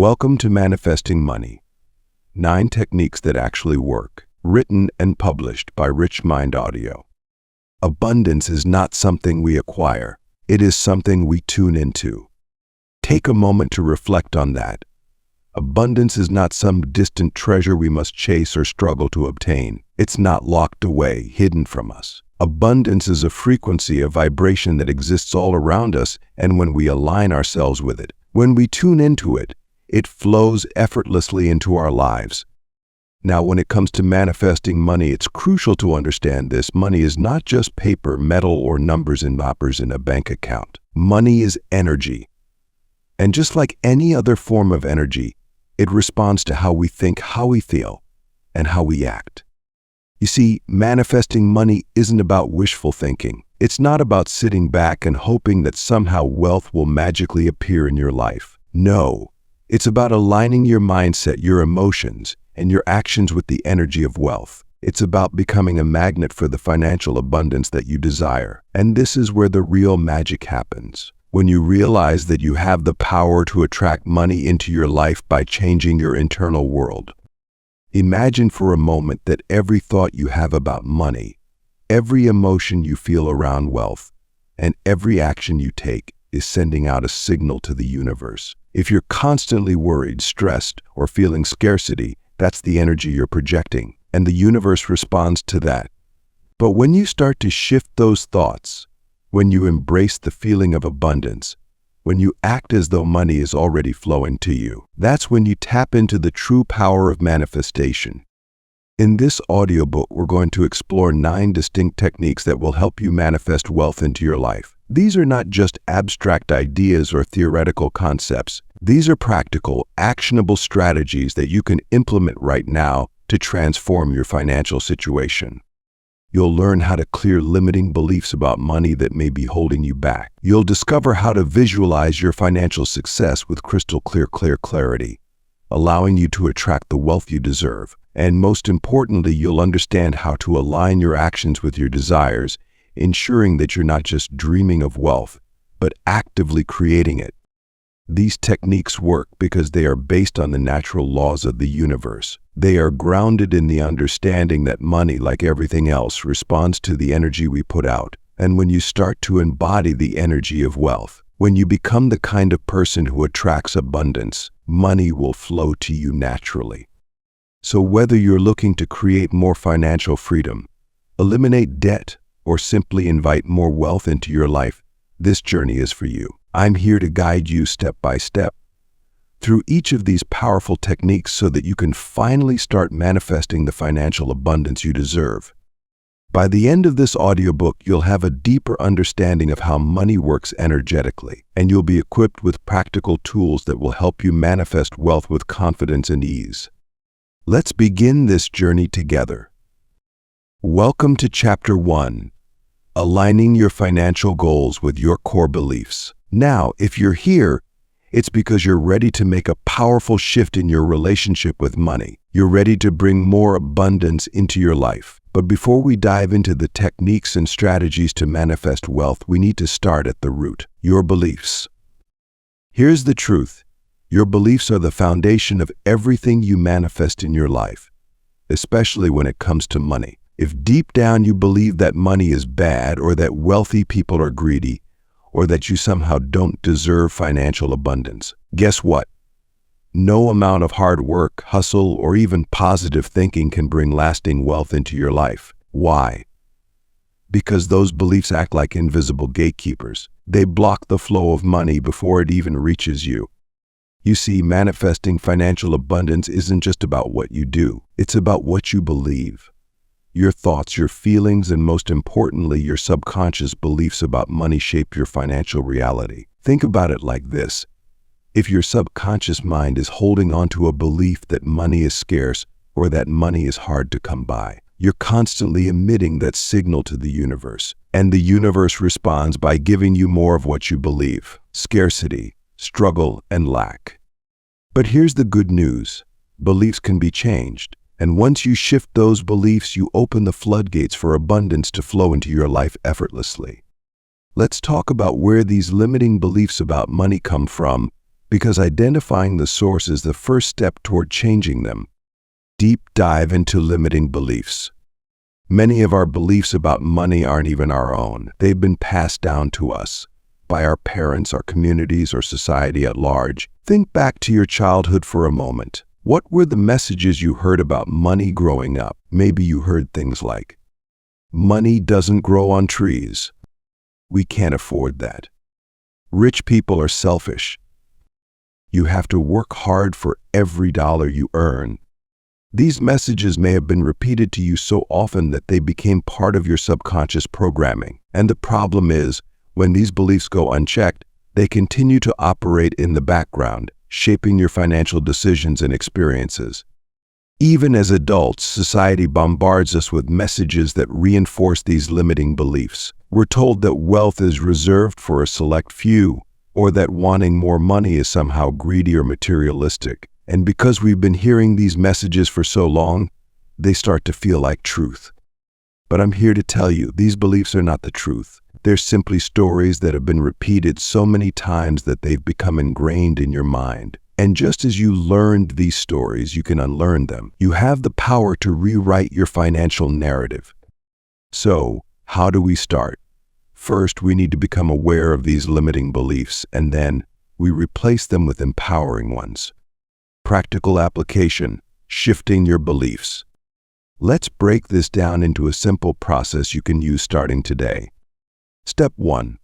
Welcome to Manifesting Money, 9 Techniques That Actually Work, written and published by Rich Mind Audio. Abundance is not something we acquire, it is something we tune into. Take a moment to reflect on that. Abundance is not some distant treasure we must chase or struggle to obtain. It's not locked away, hidden from us. Abundance is a frequency, a vibration that exists all around us, and when we align ourselves with it, when we tune into it, it flows effortlessly into our lives. Now, when it comes to manifesting money, it's crucial to understand this. Money is not just paper, metal, or numbers and numbers in a bank account. Money is energy. And just like any other form of energy, it responds to how we think, how we feel, and how we act. You see, manifesting money isn't about wishful thinking. It's not about sitting back and hoping that somehow wealth will magically appear in your life. No, it's about aligning your mindset, your emotions, and your actions with the energy of wealth. It's about becoming a magnet for the financial abundance that you desire. And this is where the real magic happens. When you realize that you have the power to attract money into your life by changing your internal world. Imagine for a moment that every thought you have about money, every emotion you feel around wealth, and every action you take is sending out a signal to the universe. If you're constantly worried, stressed, or feeling scarcity, that's the energy you're projecting, and the universe responds to that. But when you start to shift those thoughts, when you embrace the feeling of abundance, when you act as though money is already flowing to you, that's when you tap into the true power of manifestation. In this audiobook, we're going to explore 9 distinct techniques that will help you manifest wealth into your life. These are not just abstract ideas or theoretical concepts. These are practical, actionable strategies that you can implement right now to transform your financial situation. You'll learn how to clear limiting beliefs about money that may be holding you back. You'll discover how to visualize your financial success with crystal clear clarity, allowing you to attract the wealth you deserve. And most importantly, you'll understand how to align your actions with your desires, ensuring that you're not just dreaming of wealth, but actively creating it. These techniques work because they are based on the natural laws of the universe. They are grounded in the understanding that money, like everything else, responds to the energy we put out. And when you start to embody the energy of wealth, when you become the kind of person who attracts abundance, money will flow to you naturally. So whether you're looking to create more financial freedom, eliminate debt, or simply invite more wealth into your life, this journey is for you. I'm here to guide you step by step through each of these powerful techniques so that you can finally start manifesting the financial abundance you deserve. By the end of this audiobook, you'll have a deeper understanding of how money works energetically, and you'll be equipped with practical tools that will help you manifest wealth with confidence and ease. Let's begin this journey together. Welcome to Chapter 1, Aligning Your Financial Goals with Your Core Beliefs. Now, if you're here, it's because you're ready to make a powerful shift in your relationship with money. You're ready to bring more abundance into your life. But before we dive into the techniques and strategies to manifest wealth, we need to start at the root, your beliefs. Here's the truth. Your beliefs are the foundation of everything you manifest in your life, especially when it comes to money. If deep down you believe that money is bad, or that wealthy people are greedy, or that you somehow don't deserve financial abundance, guess what? No amount of hard work, hustle, or even positive thinking can bring lasting wealth into your life. Why? Because those beliefs act like invisible gatekeepers. They block the flow of money before it even reaches you. You see, manifesting financial abundance isn't just about what you do. It's about what you believe. Your thoughts, your feelings, and most importantly, your subconscious beliefs about money shape your financial reality. Think about it like this. If your subconscious mind is holding on to a belief that money is scarce or that money is hard to come by, you're constantly emitting that signal to the universe. And the universe responds by giving you more of what you believe: scarcity, struggle, and lack. But here's the good news. Beliefs can be changed. And once you shift those beliefs, you open the floodgates for abundance to flow into your life effortlessly. Let's talk about where these limiting beliefs about money come from because identifying the source is the first step toward changing them. Deep dive into limiting beliefs. Many of our beliefs about money aren't even our own. They've been passed down to us by our parents, our communities, or society at large. Think back to your childhood for a moment. What were the messages you heard about money growing up? Maybe you heard things like, "Money doesn't grow on trees. We can't afford that. Rich people are selfish. You have to work hard for every dollar you earn." These messages may have been repeated to you so often that they became part of your subconscious programming. And the problem is, when these beliefs go unchecked, they continue to operate in the background, shaping your financial decisions and experiences. Even as adults, society bombards us with messages that reinforce these limiting beliefs. We're told that wealth is reserved for a select few, or that wanting more money is somehow greedy or materialistic. And because we've been hearing these messages for so long, they start to feel like truth. But I'm here to tell you, these beliefs are not the truth. They're simply stories that have been repeated so many times that they've become ingrained in your mind. And just as you learned these stories, you can unlearn them. You have the power to rewrite your financial narrative. So, how do we start? First, we need to become aware of these limiting beliefs, and then we replace them with empowering ones. Practical application: shifting your beliefs. Let's break this down into a simple process you can use starting today. Step 1.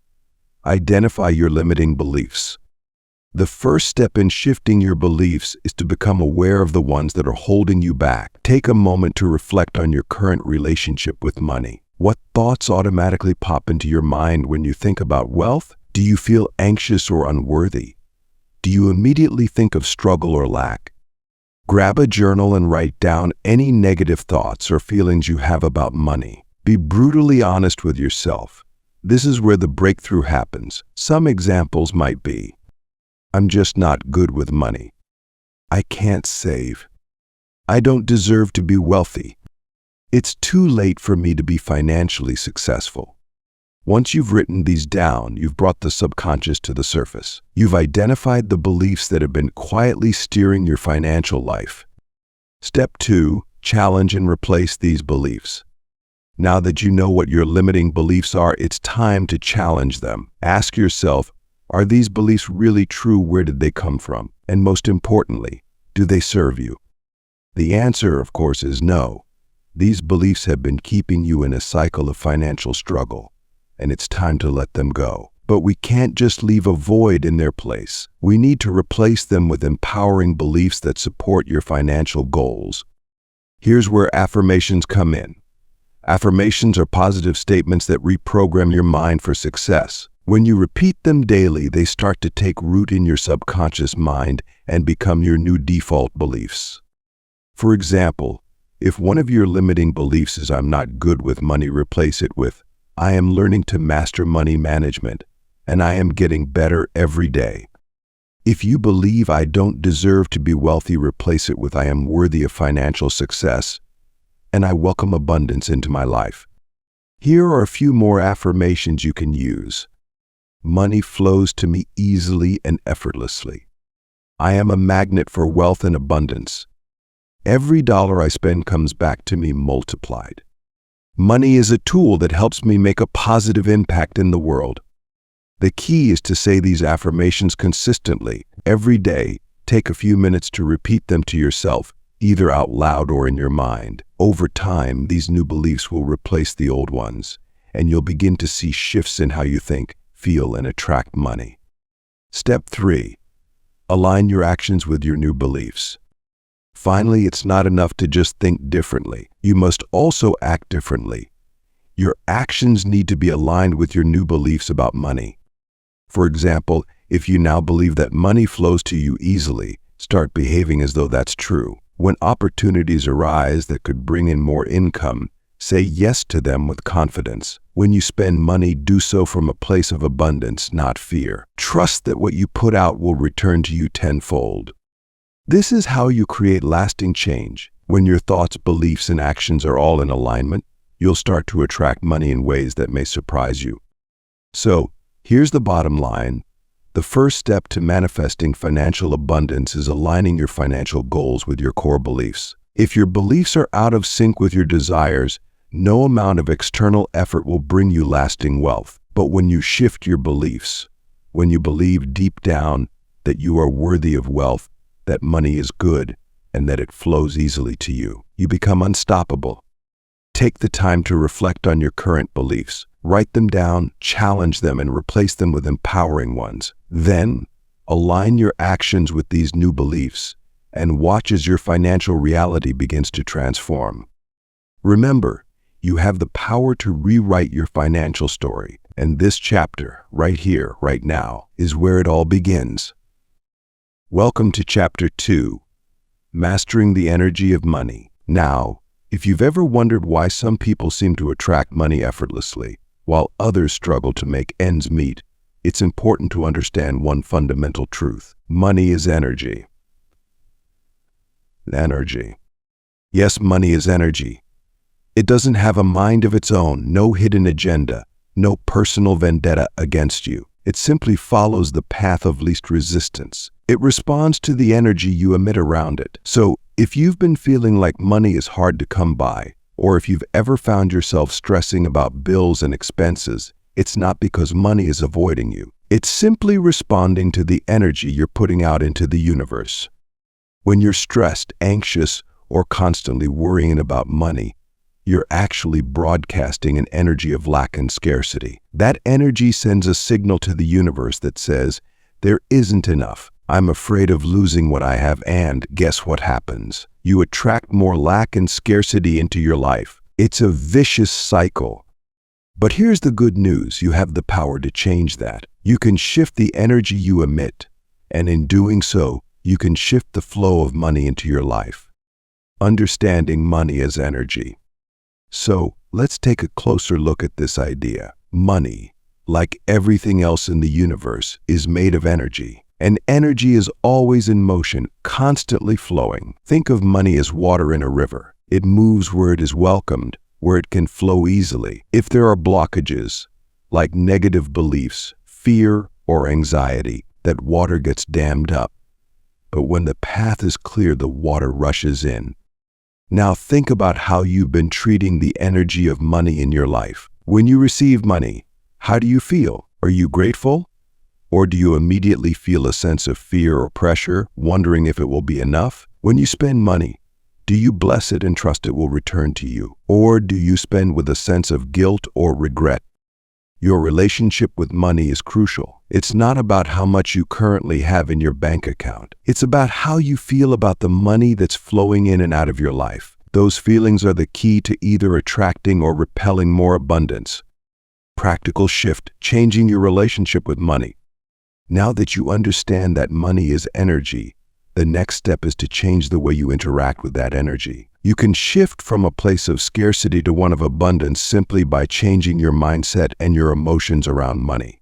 Identify your limiting beliefs. The first step in shifting your beliefs is to become aware of the ones that are holding you back. Take a moment to reflect on your current relationship with money. What thoughts automatically pop into your mind when you think about wealth? Do you feel anxious or unworthy? Do you immediately think of struggle or lack? Grab a journal and write down any negative thoughts or feelings you have about money. Be brutally honest with yourself. This is where the breakthrough happens. Some examples might be, "I'm just not good with money. I can't save. I don't deserve to be wealthy. It's too late for me to be financially successful." Once you've written these down, you've brought the subconscious to the surface. You've identified the beliefs that have been quietly steering your financial life. Step 2, challenge and replace these beliefs. Now that you know what your limiting beliefs are, it's time to challenge them. Ask yourself, are these beliefs really true? Where did they come from? And most importantly, do they serve you? The answer, of course, is no. These beliefs have been keeping you in a cycle of financial struggle, and it's time to let them go. But we can't just leave a void in their place. We need to replace them with empowering beliefs that support your financial goals. Here's where affirmations come in. Affirmations are positive statements that reprogram your mind for success. When you repeat them daily, they start to take root in your subconscious mind and become your new default beliefs. For example, if one of your limiting beliefs is "I'm not good with money," replace it with "I am learning to master money management, and I am getting better every day." If you believe "I don't deserve to be wealthy," replace it with "I am worthy of financial success, and I welcome abundance into my life." Here are a few more affirmations you can use. Money flows to me easily and effortlessly. I am a magnet for wealth and abundance. Every dollar I spend comes back to me multiplied. Money is a tool that helps me make a positive impact in the world. The key is to say these affirmations consistently. Every day, take a few minutes to repeat them to yourself, either out loud or in your mind. Over time, these new beliefs will replace the old ones, and you'll begin to see shifts in how you think, feel, and attract money. Step 3. Align your actions with your new beliefs. Finally, it's not enough to just think differently. You must also act differently. Your actions need to be aligned with your new beliefs about money. For example, if you now believe that money flows to you easily, start behaving as though that's true. When opportunities arise that could bring in more income, say yes to them with confidence. When you spend money, do so from a place of abundance, not fear. Trust that what you put out will return to you tenfold. This is how you create lasting change. When your thoughts, beliefs, and actions are all in alignment, you'll start to attract money in ways that may surprise you. So, here's the bottom line. The first step to manifesting financial abundance is aligning your financial goals with your core beliefs. If your beliefs are out of sync with your desires, no amount of external effort will bring you lasting wealth. But when you shift your beliefs, when you believe deep down that you are worthy of wealth, that money is good, and that it flows easily to you, you become unstoppable. Take the time to reflect on your current beliefs. Write them down, challenge them, and replace them with empowering ones. Then, align your actions with these new beliefs and watch as your financial reality begins to transform. Remember, you have the power to rewrite your financial story, and this chapter, right here, right now, is where it all begins. Welcome to Chapter 2, Mastering the Energy of Money. Now, if you've ever wondered why some people seem to attract money effortlessly, while others struggle to make ends meet, it's important to understand one fundamental truth. Money is energy. Energy. Yes, money is energy. It doesn't have a mind of its own, no hidden agenda, no personal vendetta against you. It simply follows the path of least resistance. It responds to the energy you emit around it. So, if you've been feeling like money is hard to come by, or if you've ever found yourself stressing about bills and expenses, it's not because money is avoiding you. It's simply responding to the energy you're putting out into the universe. When you're stressed, anxious, or constantly worrying about money, you're actually broadcasting an energy of lack and scarcity. That energy sends a signal to the universe that says, there isn't enough. I'm afraid of losing what I have, and guess what happens? You attract more lack and scarcity into your life. It's a vicious cycle. But here's the good news. You have the power to change that. You can shift the energy you emit, and in doing so, you can shift the flow of money into your life. Understanding money as energy. So, let's take a closer look at this idea. Money, like everything else in the universe, is made of energy. And energy is always in motion, constantly flowing. Think of money as water in a river. It moves where it is welcomed, where it can flow easily. If there are blockages, like negative beliefs, fear, or anxiety, that water gets dammed up. But when the path is clear, the water rushes in. Now think about how you've been treating the energy of money in your life. When you receive money, how do you feel? Are you grateful? Or do you immediately feel a sense of fear or pressure, wondering if it will be enough? When you spend money, do you bless it and trust it will return to you? Or do you spend with a sense of guilt or regret? Your relationship with money is crucial. It's not about how much you currently have in your bank account. It's about how you feel about the money that's flowing in and out of your life. Those feelings are the key to either attracting or repelling more abundance. Practical shift, changing your relationship with money. Now that you understand that money is energy, the next step is to change the way you interact with that energy. You can shift from a place of scarcity to one of abundance simply by changing your mindset and your emotions around money.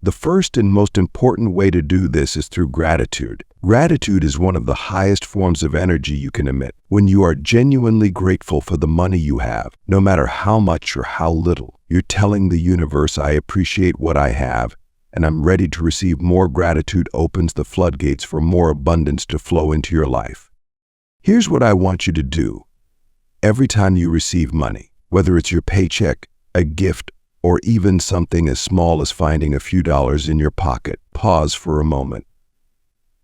The first and most important way to do this is through gratitude. Gratitude is one of the highest forms of energy you can emit. When you are genuinely grateful for the money you have, no matter how much or how little, you're telling the universe, I appreciate what I have, and I'm ready to receive more. Gratitude opens the floodgates for more abundance to flow into your life. Here's what I want you to do. Every time you receive money, whether it's your paycheck, a gift, or even something as small as finding a few dollars in your pocket, pause for a moment.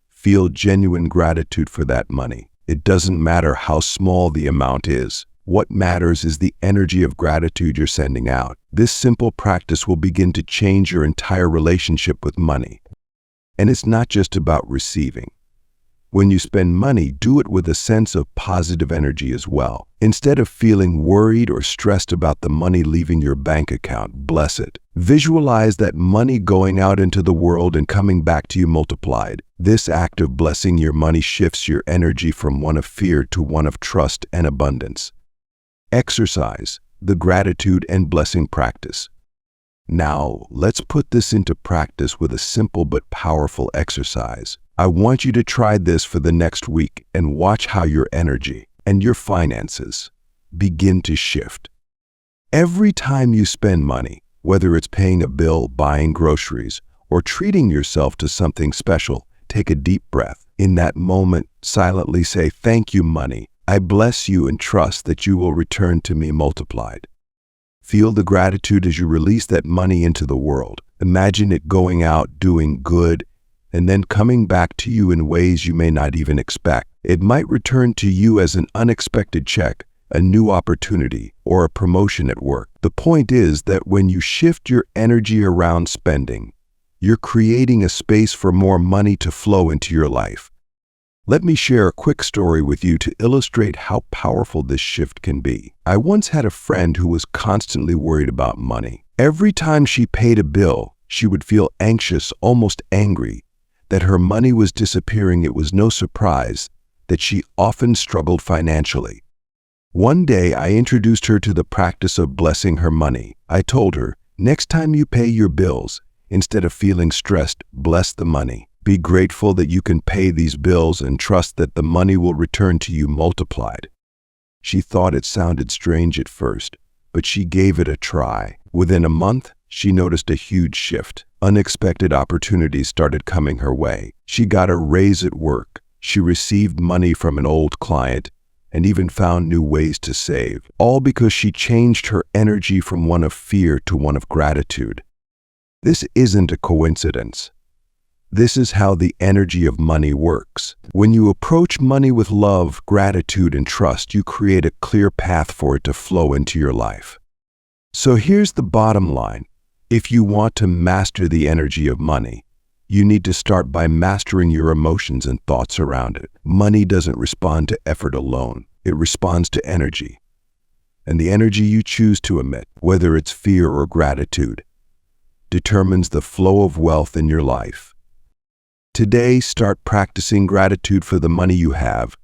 Feel genuine gratitude for that money. It doesn't matter how small the amount is. What matters is the energy of gratitude you're sending out. This simple practice will begin to change your entire relationship with money. And it's not just about receiving. When you spend money, do it with a sense of positive energy as well. Instead of feeling worried or stressed about the money leaving your bank account, bless it. Visualize that money going out into the world and coming back to you multiplied. This act of blessing your money shifts your energy from one of fear to one of trust and abundance. Exercise the gratitude and blessing practice. Now, let's put this into practice with a simple but powerful exercise. I want you to try this for the next week and watch how your energy and your finances begin to shift. Every time you spend money, whether it's paying a bill, buying groceries, or treating yourself to something special, take a deep breath. In that moment, silently say, "Thank you, money. I bless you and trust that you will return to me multiplied." Feel the gratitude as you release that money into the world. Imagine it going out, doing good, and then coming back to you in ways you may not even expect. It might return to you as an unexpected check, a new opportunity, or a promotion at work. The point is that when you shift your energy around spending, you're creating a space for more money to flow into your life. Let me share a quick story with you to illustrate how powerful this shift can be. I once had a friend who was constantly worried about money. Every time she paid a bill, she would feel anxious, almost angry, that her money was disappearing. It was no surprise that she often struggled financially. One day, I introduced her to the practice of blessing her money. I told her, "Next time you pay your bills, instead of feeling stressed, bless the money. Be grateful that you can pay these bills and trust that the money will return to you multiplied." She thought it sounded strange at first, but she gave it a try. Within a month, she noticed a huge shift. Unexpected opportunities started coming her way. She got a raise at work. She received money from an old client and even found new ways to save, all because she changed her energy from one of fear to one of gratitude. This isn't a coincidence. This is how the energy of money works. When you approach money with love, gratitude, and trust, you create a clear path for it to flow into your life. So here's the bottom line. If you want to master the energy of money, you need to start by mastering your emotions and thoughts around it. Money doesn't respond to effort alone. It responds to energy. And the energy you choose to emit, whether it's fear or gratitude, determines the flow of wealth in your life. Today, start practicing gratitude for the money you have,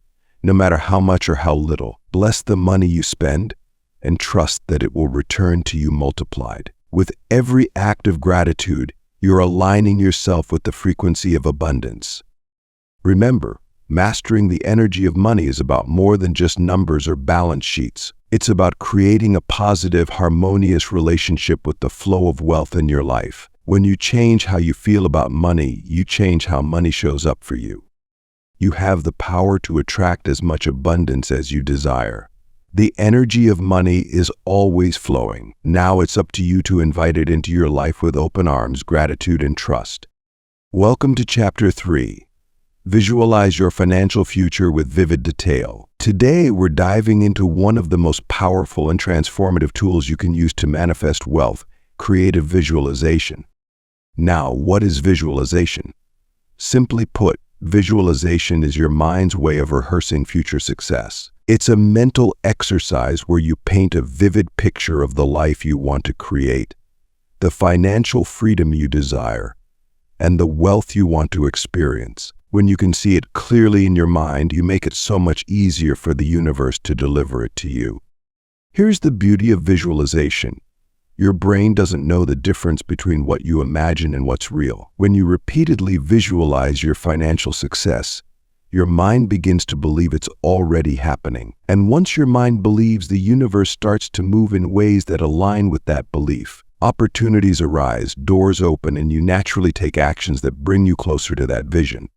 no matter how much or how little. Bless the money you spend and trust that it will return to you multiplied. With every act of gratitude, you're aligning yourself with the frequency of abundance. Remember, mastering the energy of money is about more than just numbers or balance sheets. It's about creating a positive, harmonious relationship with the flow of wealth in your life. When you change how you feel about money, you change how money shows up for you. You have the power to attract as much abundance as you desire. The energy of money is always flowing. Now it's up to you to invite it into your life with open arms, gratitude, and trust. Welcome to Chapter 3. Visualize your financial future with vivid detail. Today, we're diving into one of the most powerful and transformative tools you can use to manifest wealth, creative visualization. Now, what is visualization? Simply put, visualization is your mind's way of rehearsing future success. It's a mental exercise where you paint a vivid picture of the life you want to create, the financial freedom you desire, and the wealth you want to experience. When you can see it clearly in your mind, you make it so much easier for the universe to deliver it to you. Here's the beauty of visualization. Your brain doesn't know the difference between what you imagine and what's real. When you repeatedly visualize your financial success, your mind begins to believe it's already happening. And once your mind believes, the universe starts to move in ways that align with that belief. Opportunities arise, doors open, and you naturally take actions that bring you closer to that vision.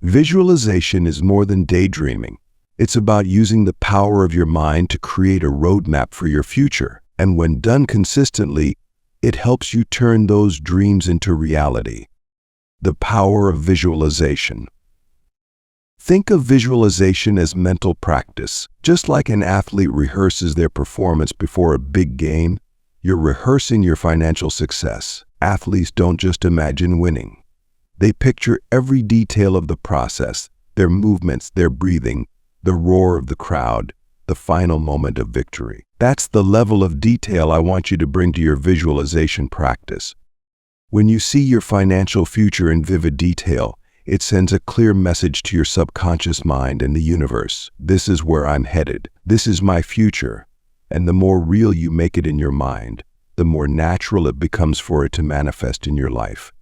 Visualization is more than daydreaming. It's about using the power of your mind to create a roadmap for your future. And when done consistently, it helps you turn those dreams into reality. The power of visualization. Think of visualization as mental practice. Just like an athlete rehearses their performance before a big game, you're rehearsing your financial success. Athletes don't just imagine winning. They picture every detail of the process, their movements, their breathing, the roar of the crowd, the final moment of victory. That's the level of detail I want you to bring to your visualization practice. When you see your financial future in vivid detail, it sends a clear message to your subconscious mind and the universe. This is where I'm headed. This is my future. And the more real you make it in your mind, the more natural it becomes for it to manifest in your life.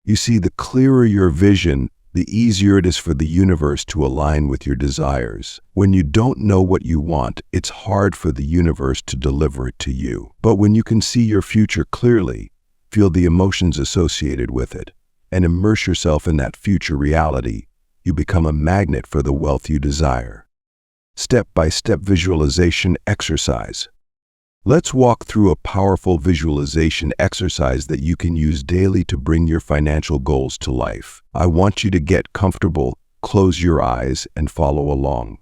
You see, the clearer your vision, the easier it is for the universe to align with your desires. When you don't know what you want, it's hard for the universe to deliver it to you. But when you can see your future clearly, feel the emotions associated with it, and immerse yourself in that future reality. You become a magnet for the wealth you desire. Step-by-step visualization exercise. Let's walk through a powerful visualization exercise that you can use daily to bring your financial goals to life. I want you to get comfortable, close your eyes, and follow along.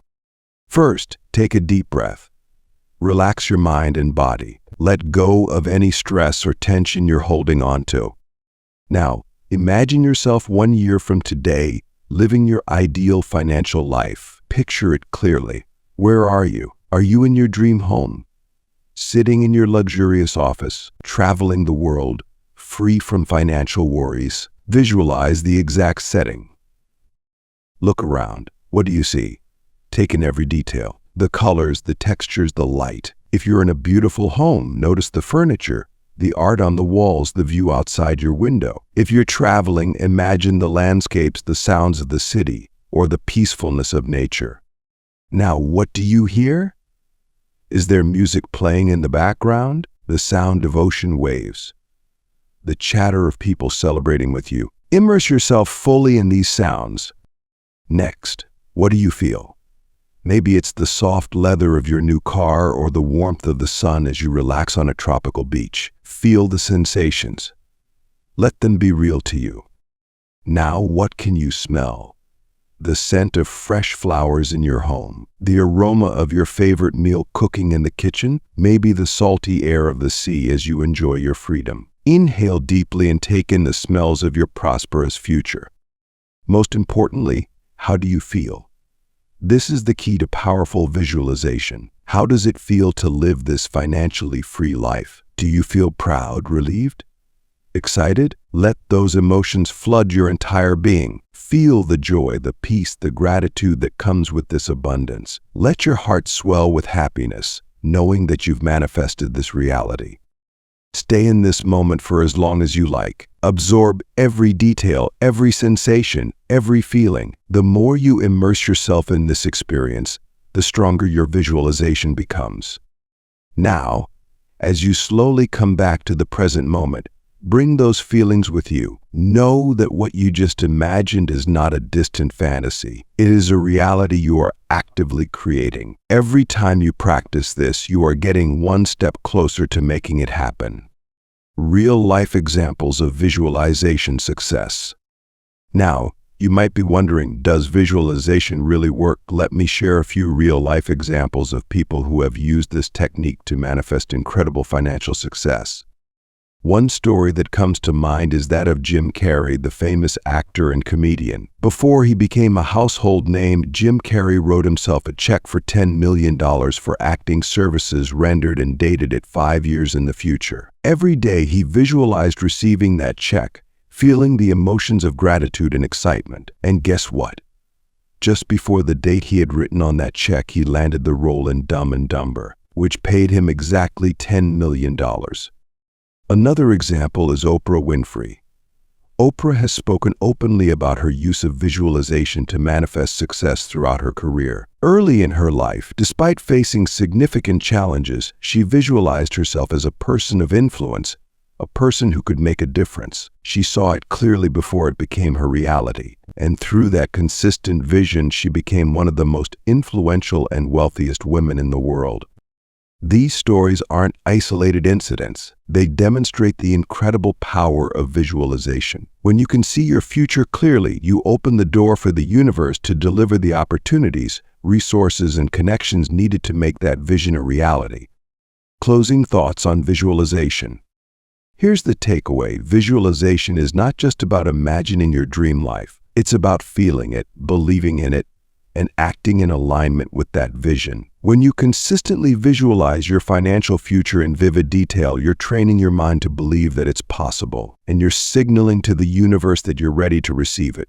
First, take a deep breath. Relax your mind and body. Let go of any stress or tension you're holding on to. Now, imagine yourself 1 year from today, living your ideal financial life. Picture it clearly. Where are you? Are you in your dream home? Sitting in your luxurious office, traveling the world, free from financial worries? Visualize the exact setting. Look around. What do you see? Take in every detail. The colors, the textures, the light. If you're in a beautiful home, notice the furniture, the art on the walls, the view outside your window. If you're traveling, imagine the landscapes, the sounds of the city, or the peacefulness of nature. Now, what do you hear? Is there music playing in the background? The sound of ocean waves? The chatter of people celebrating with you? Immerse yourself fully in these sounds. Next, what do you feel? Maybe it's the soft leather of your new car or the warmth of the sun as you relax on a tropical beach. Feel the sensations. Let them be real to you. Now, what can you smell? The scent of fresh flowers in your home, the aroma of your favorite meal cooking in the kitchen, maybe the salty air of the sea as you enjoy your freedom. Inhale deeply and take in the smells of your prosperous future. Most importantly, how do you feel? This is the key to powerful visualization. How does it feel to live this financially free life? Do you feel proud, relieved, excited? Let those emotions flood your entire being. Feel the joy, the peace, the gratitude that comes with this abundance. Let your heart swell with happiness, knowing that you've manifested this reality. Stay in this moment for as long as you like. Absorb every detail, every sensation, every feeling. The more you immerse yourself in this experience, the stronger your visualization becomes. Now, as you slowly come back to the present moment, bring those feelings with you. Know that what you just imagined is not a distant fantasy. It is a reality you are actively creating. Every time you practice this, you are getting one step closer to making it happen. Real-life examples of visualization success. Now, you might be wondering, does visualization really work? Let me share a few real-life examples of people who have used this technique to manifest incredible financial success. One story that comes to mind is that of Jim Carrey, the famous actor and comedian. Before he became a household name, Jim Carrey wrote himself a check for $10 million for acting services rendered and dated it 5 years in the future. Every day he visualized receiving that check, feeling the emotions of gratitude and excitement. And guess what? Just before the date he had written on that check, he landed the role in Dumb and Dumber, which paid him exactly $10 million. Another example is Oprah Winfrey. Oprah has spoken openly about her use of visualization to manifest success throughout her career. Early in her life, despite facing significant challenges, she visualized herself as a person of influence, a person who could make a difference. She saw it clearly before it became her reality, and through that consistent vision, she became one of the most influential and wealthiest women in the world. These stories aren't isolated incidents. They demonstrate the incredible power of visualization. When you can see your future clearly, you open the door for the universe to deliver the opportunities, resources, and connections needed to make that vision a reality. Closing thoughts on visualization. Here's the takeaway. Visualization is not just about imagining your dream life. It's about feeling it, believing in it, and acting in alignment with that vision. When you consistently visualize your financial future in vivid detail, you're training your mind to believe that it's possible, and you're signaling to the universe that you're ready to receive it.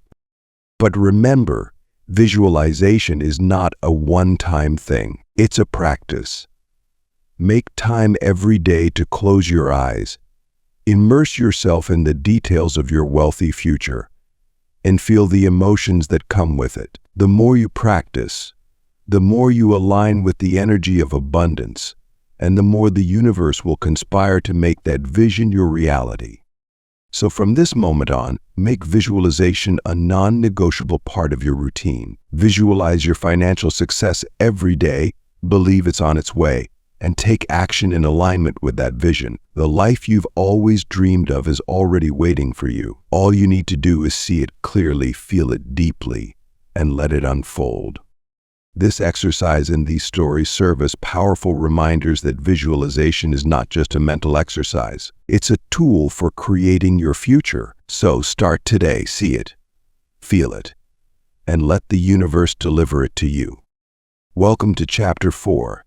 But remember, visualization is not a one-time thing. It's a practice. Make time every day to close your eyes, immerse yourself in the details of your wealthy future, and feel the emotions that come with it. The more you practice, the more you align with the energy of abundance, and the more the universe will conspire to make that vision your reality. So from this moment on, make visualization a non-negotiable part of your routine. Visualize your financial success every day, believe it's on its way, and take action in alignment with that vision. The life you've always dreamed of is already waiting for you. All you need to do is see it clearly, feel it deeply, and let it unfold. This exercise and these stories serve as powerful reminders that visualization is not just a mental exercise. It's a tool for creating your future. So start today, see it, feel it, and let the universe deliver it to you. Welcome to Chapter 4.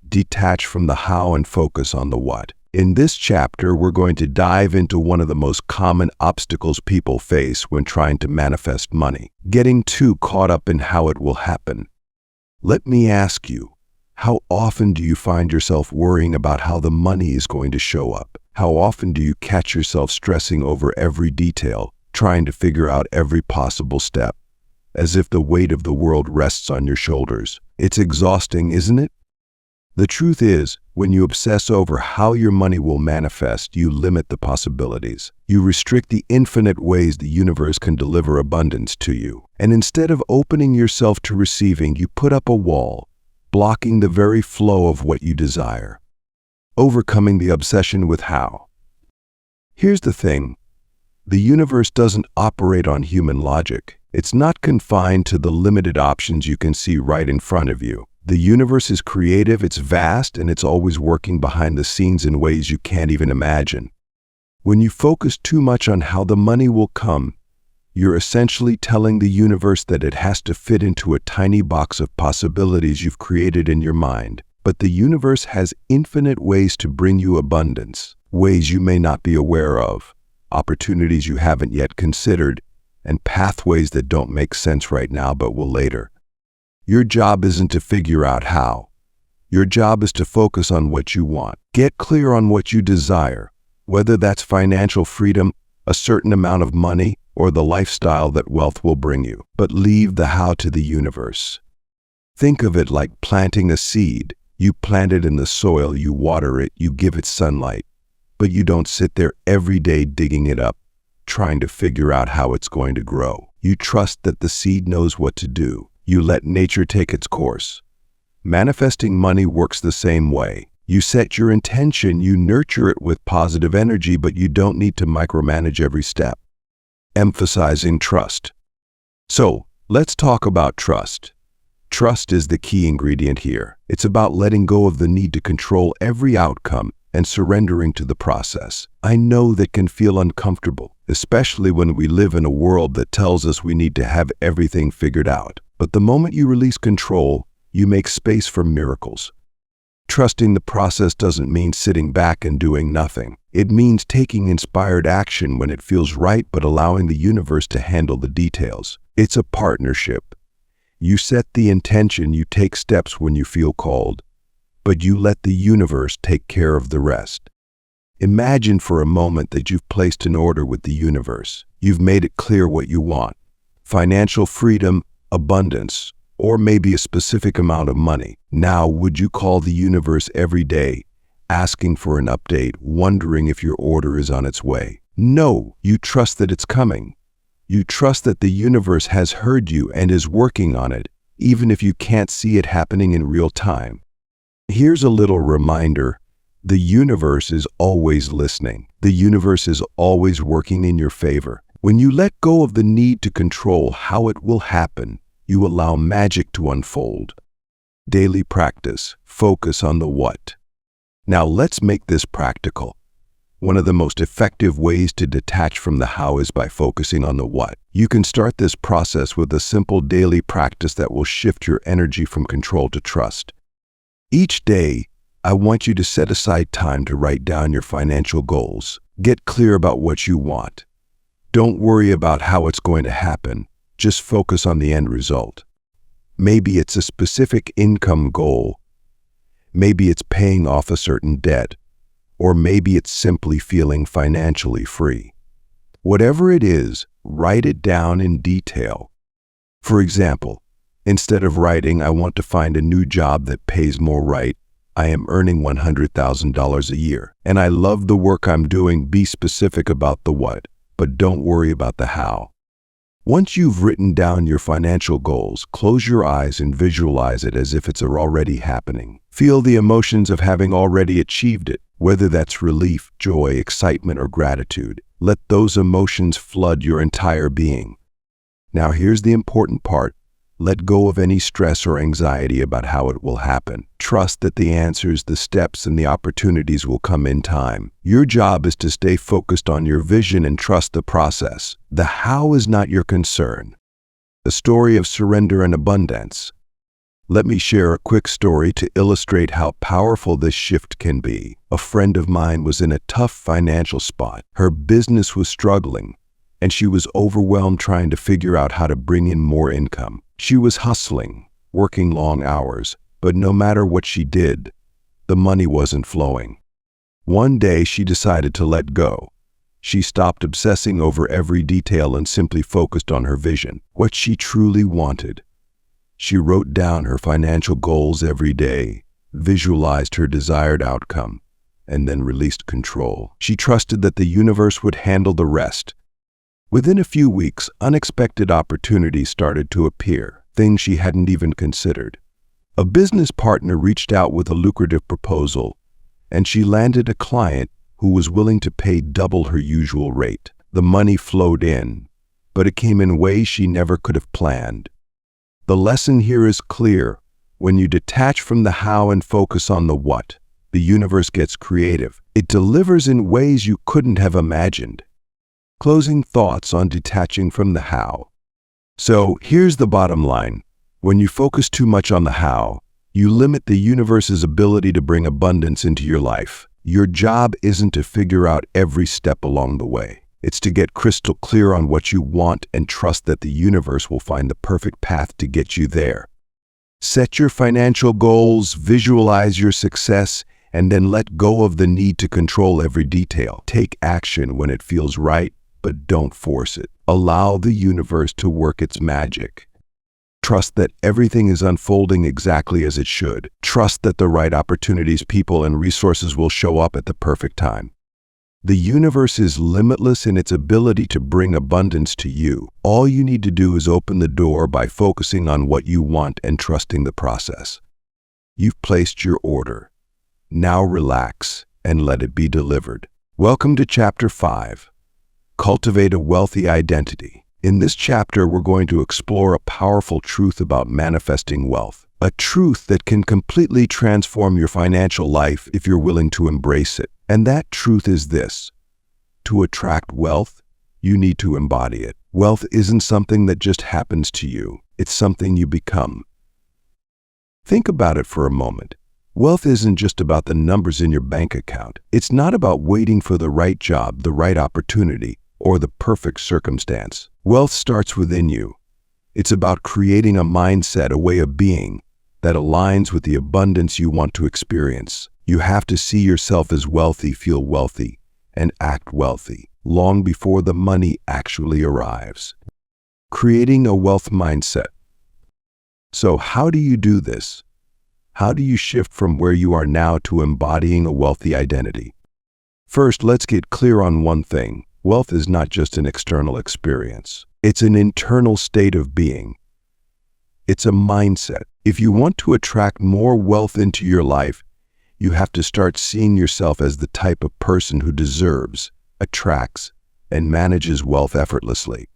Detach from the how and focus on the what. In this chapter, we're going to dive into one of the most common obstacles people face when trying to manifest money: getting too caught up in how it will happen. Let me ask you, how often do you find yourself worrying about how the money is going to show up? How often do you catch yourself stressing over every detail, trying to figure out every possible step, as if the weight of the world rests on your shoulders? It's exhausting, isn't it? The truth is, when you obsess over how your money will manifest, you limit the possibilities. You restrict the infinite ways the universe can deliver abundance to you. And instead of opening yourself to receiving, you put up a wall, blocking the very flow of what you desire. Overcoming the obsession with how. Here's the thing. The universe doesn't operate on human logic. It's not confined to the limited options you can see right in front of you. The universe is creative, it's vast, and it's always working behind the scenes in ways you can't even imagine. When you focus too much on how the money will come, you're essentially telling the universe that it has to fit into a tiny box of possibilities you've created in your mind. But the universe has infinite ways to bring you abundance, ways you may not be aware of, opportunities you haven't yet considered, and pathways that don't make sense right now but will later. Your job isn't to figure out how. Your job is to focus on what you want. Get clear on what you desire, whether that's financial freedom, a certain amount of money, or the lifestyle that wealth will bring you. But leave the how to the universe. Think of it like planting a seed. You plant it in the soil, you water it, you give it sunlight. But you don't sit there every day digging it up, trying to figure out how it's going to grow. You trust that the seed knows what to do. You let nature take its course. Manifesting money works the same way. You set your intention, you nurture it with positive energy, but you don't need to micromanage every step. Emphasizing trust. So, let's talk about trust. Trust is the key ingredient here. It's about letting go of the need to control every outcome and surrendering to the process. I know that can feel uncomfortable, especially when we live in a world that tells us we need to have everything figured out. But the moment you release control, you make space for miracles. Trusting the process doesn't mean sitting back and doing nothing. It means taking inspired action when it feels right, but allowing the universe to handle the details. It's a partnership. You set the intention, you take steps when you feel called, but you let the universe take care of the rest. Imagine for a moment that you've placed an order with the universe. You've made it clear what you want: financial freedom, abundance, or maybe a specific amount of money. Now, would you call the universe every day, asking for an update, wondering if your order is on its way? No, you trust that it's coming. You trust that the universe has heard you and is working on it, even if you can't see it happening in real time. Here's a little reminder. The universe is always listening. The universe is always working in your favor. When you let go of the need to control how it will happen, you allow magic to unfold. Daily practice. Focus on the what. Now let's make this practical. One of the most effective ways to detach from the how is by focusing on the what. You can start this process with a simple daily practice that will shift your energy from control to trust. Each day, I want you to set aside time to write down your financial goals. Get clear about what you want. Don't worry about how it's going to happen. Just focus on the end result. Maybe it's a specific income goal. Maybe it's paying off a certain debt. Or maybe it's simply feeling financially free. Whatever it is, write it down in detail. For example, instead of writing, "I want to find a new job that pays more," I am earning $100,000 a year, and I love the work I'm doing. Be specific about the what, but don't worry about the how. Once you've written down your financial goals, close your eyes and visualize it as if it's already happening. Feel the emotions of having already achieved it, whether that's relief, joy, excitement, or gratitude. Let those emotions flood your entire being. Now here's the important part. Let go of any stress or anxiety about how it will happen. Trust that the answers, the steps, and the opportunities will come in time. Your job is to stay focused on your vision and trust the process. The how is not your concern. The story of surrender and abundance. Let me share a quick story to illustrate how powerful this shift can be. A friend of mine was in a tough financial spot. Her business was struggling, and she was overwhelmed trying to figure out how to bring in more income. She was hustling, working long hours, but no matter what she did, the money wasn't flowing. One day she decided to let go. She stopped obsessing over every detail and simply focused on her vision, what she truly wanted. She wrote down her financial goals every day, visualized her desired outcome, and then released control. She trusted that the universe would handle the rest. Within a few weeks, unexpected opportunities started to appear, things she hadn't even considered. A business partner reached out with a lucrative proposal, and she landed a client who was willing to pay double her usual rate. The money flowed in, but it came in ways she never could have planned. The lesson here is clear. When you detach from the how and focus on the what, the universe gets creative. It delivers in ways you couldn't have imagined. Closing thoughts on detaching from the how. So here's the bottom line. When you focus too much on the how, you limit the universe's ability to bring abundance into your life. Your job isn't to figure out every step along the way. It's to get crystal clear on what you want and trust that the universe will find the perfect path to get you there. Set your financial goals, visualize your success, and then let go of the need to control every detail. Take action when it feels right, but don't force it. Allow the universe to work its magic. Trust that everything is unfolding exactly as it should. Trust that the right opportunities, people, and resources will show up at the perfect time. The universe is limitless in its ability to bring abundance to you. All you need to do is open the door by focusing on what you want and trusting the process. You've placed your order. Now relax and let it be delivered. Welcome to Chapter 5. Cultivate a wealthy identity. In this chapter, we're going to explore a powerful truth about manifesting wealth, a truth that can completely transform your financial life if you're willing to embrace it. And that truth is this: to attract wealth, you need to embody it. Wealth isn't something that just happens to you. It's something you become. Think about it for a moment. Wealth isn't just about the numbers in your bank account. It's not about waiting for the right job, the right opportunity, or the perfect circumstance. Wealth starts within you. It's about creating a mindset, a way of being, that aligns with the abundance you want to experience. You have to see yourself as wealthy, feel wealthy, and act wealthy long before the money actually arrives. Creating a wealth mindset. So how do you do this? How do you shift from where you are now to embodying a wealthy identity? First, let's get clear on one thing. Wealth is not just an external experience. It's an internal state of being. It's a mindset. If you want to attract more wealth into your life, you have to start seeing yourself as the type of person who deserves, attracts, and manages wealth effortlessly.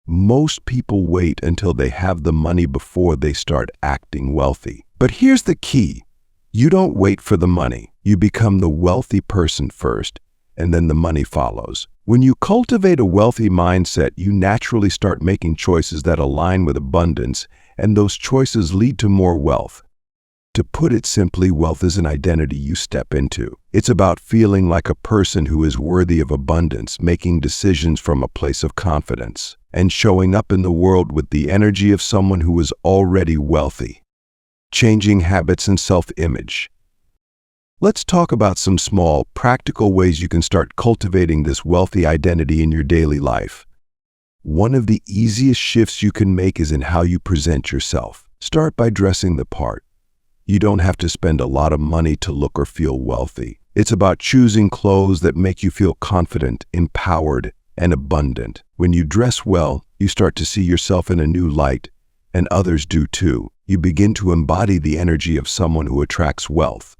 Most people wait until they have the money before they start acting wealthy. But here's the key. You don't wait for the money. You become the wealthy person first, and then the money follows. When you cultivate a wealthy mindset, you naturally start making choices that align with abundance, and those choices lead to more wealth. To put it simply, wealth is an identity you step into. It's about feeling like a person who is worthy of abundance, making decisions from a place of confidence, and showing up in the world with the energy of someone who is already wealthy. Changing habits and self-image. Let's talk about some small, practical ways you can start cultivating this wealthy identity in your daily life. One of the easiest shifts you can make is in how you present yourself. Start by dressing the part. You don't have to spend a lot of money to look or feel wealthy. It's about choosing clothes that make you feel confident, empowered, and abundant. When you dress well, you start to see yourself in a new light, and others do too. You begin to embody the energy of someone who attracts wealth.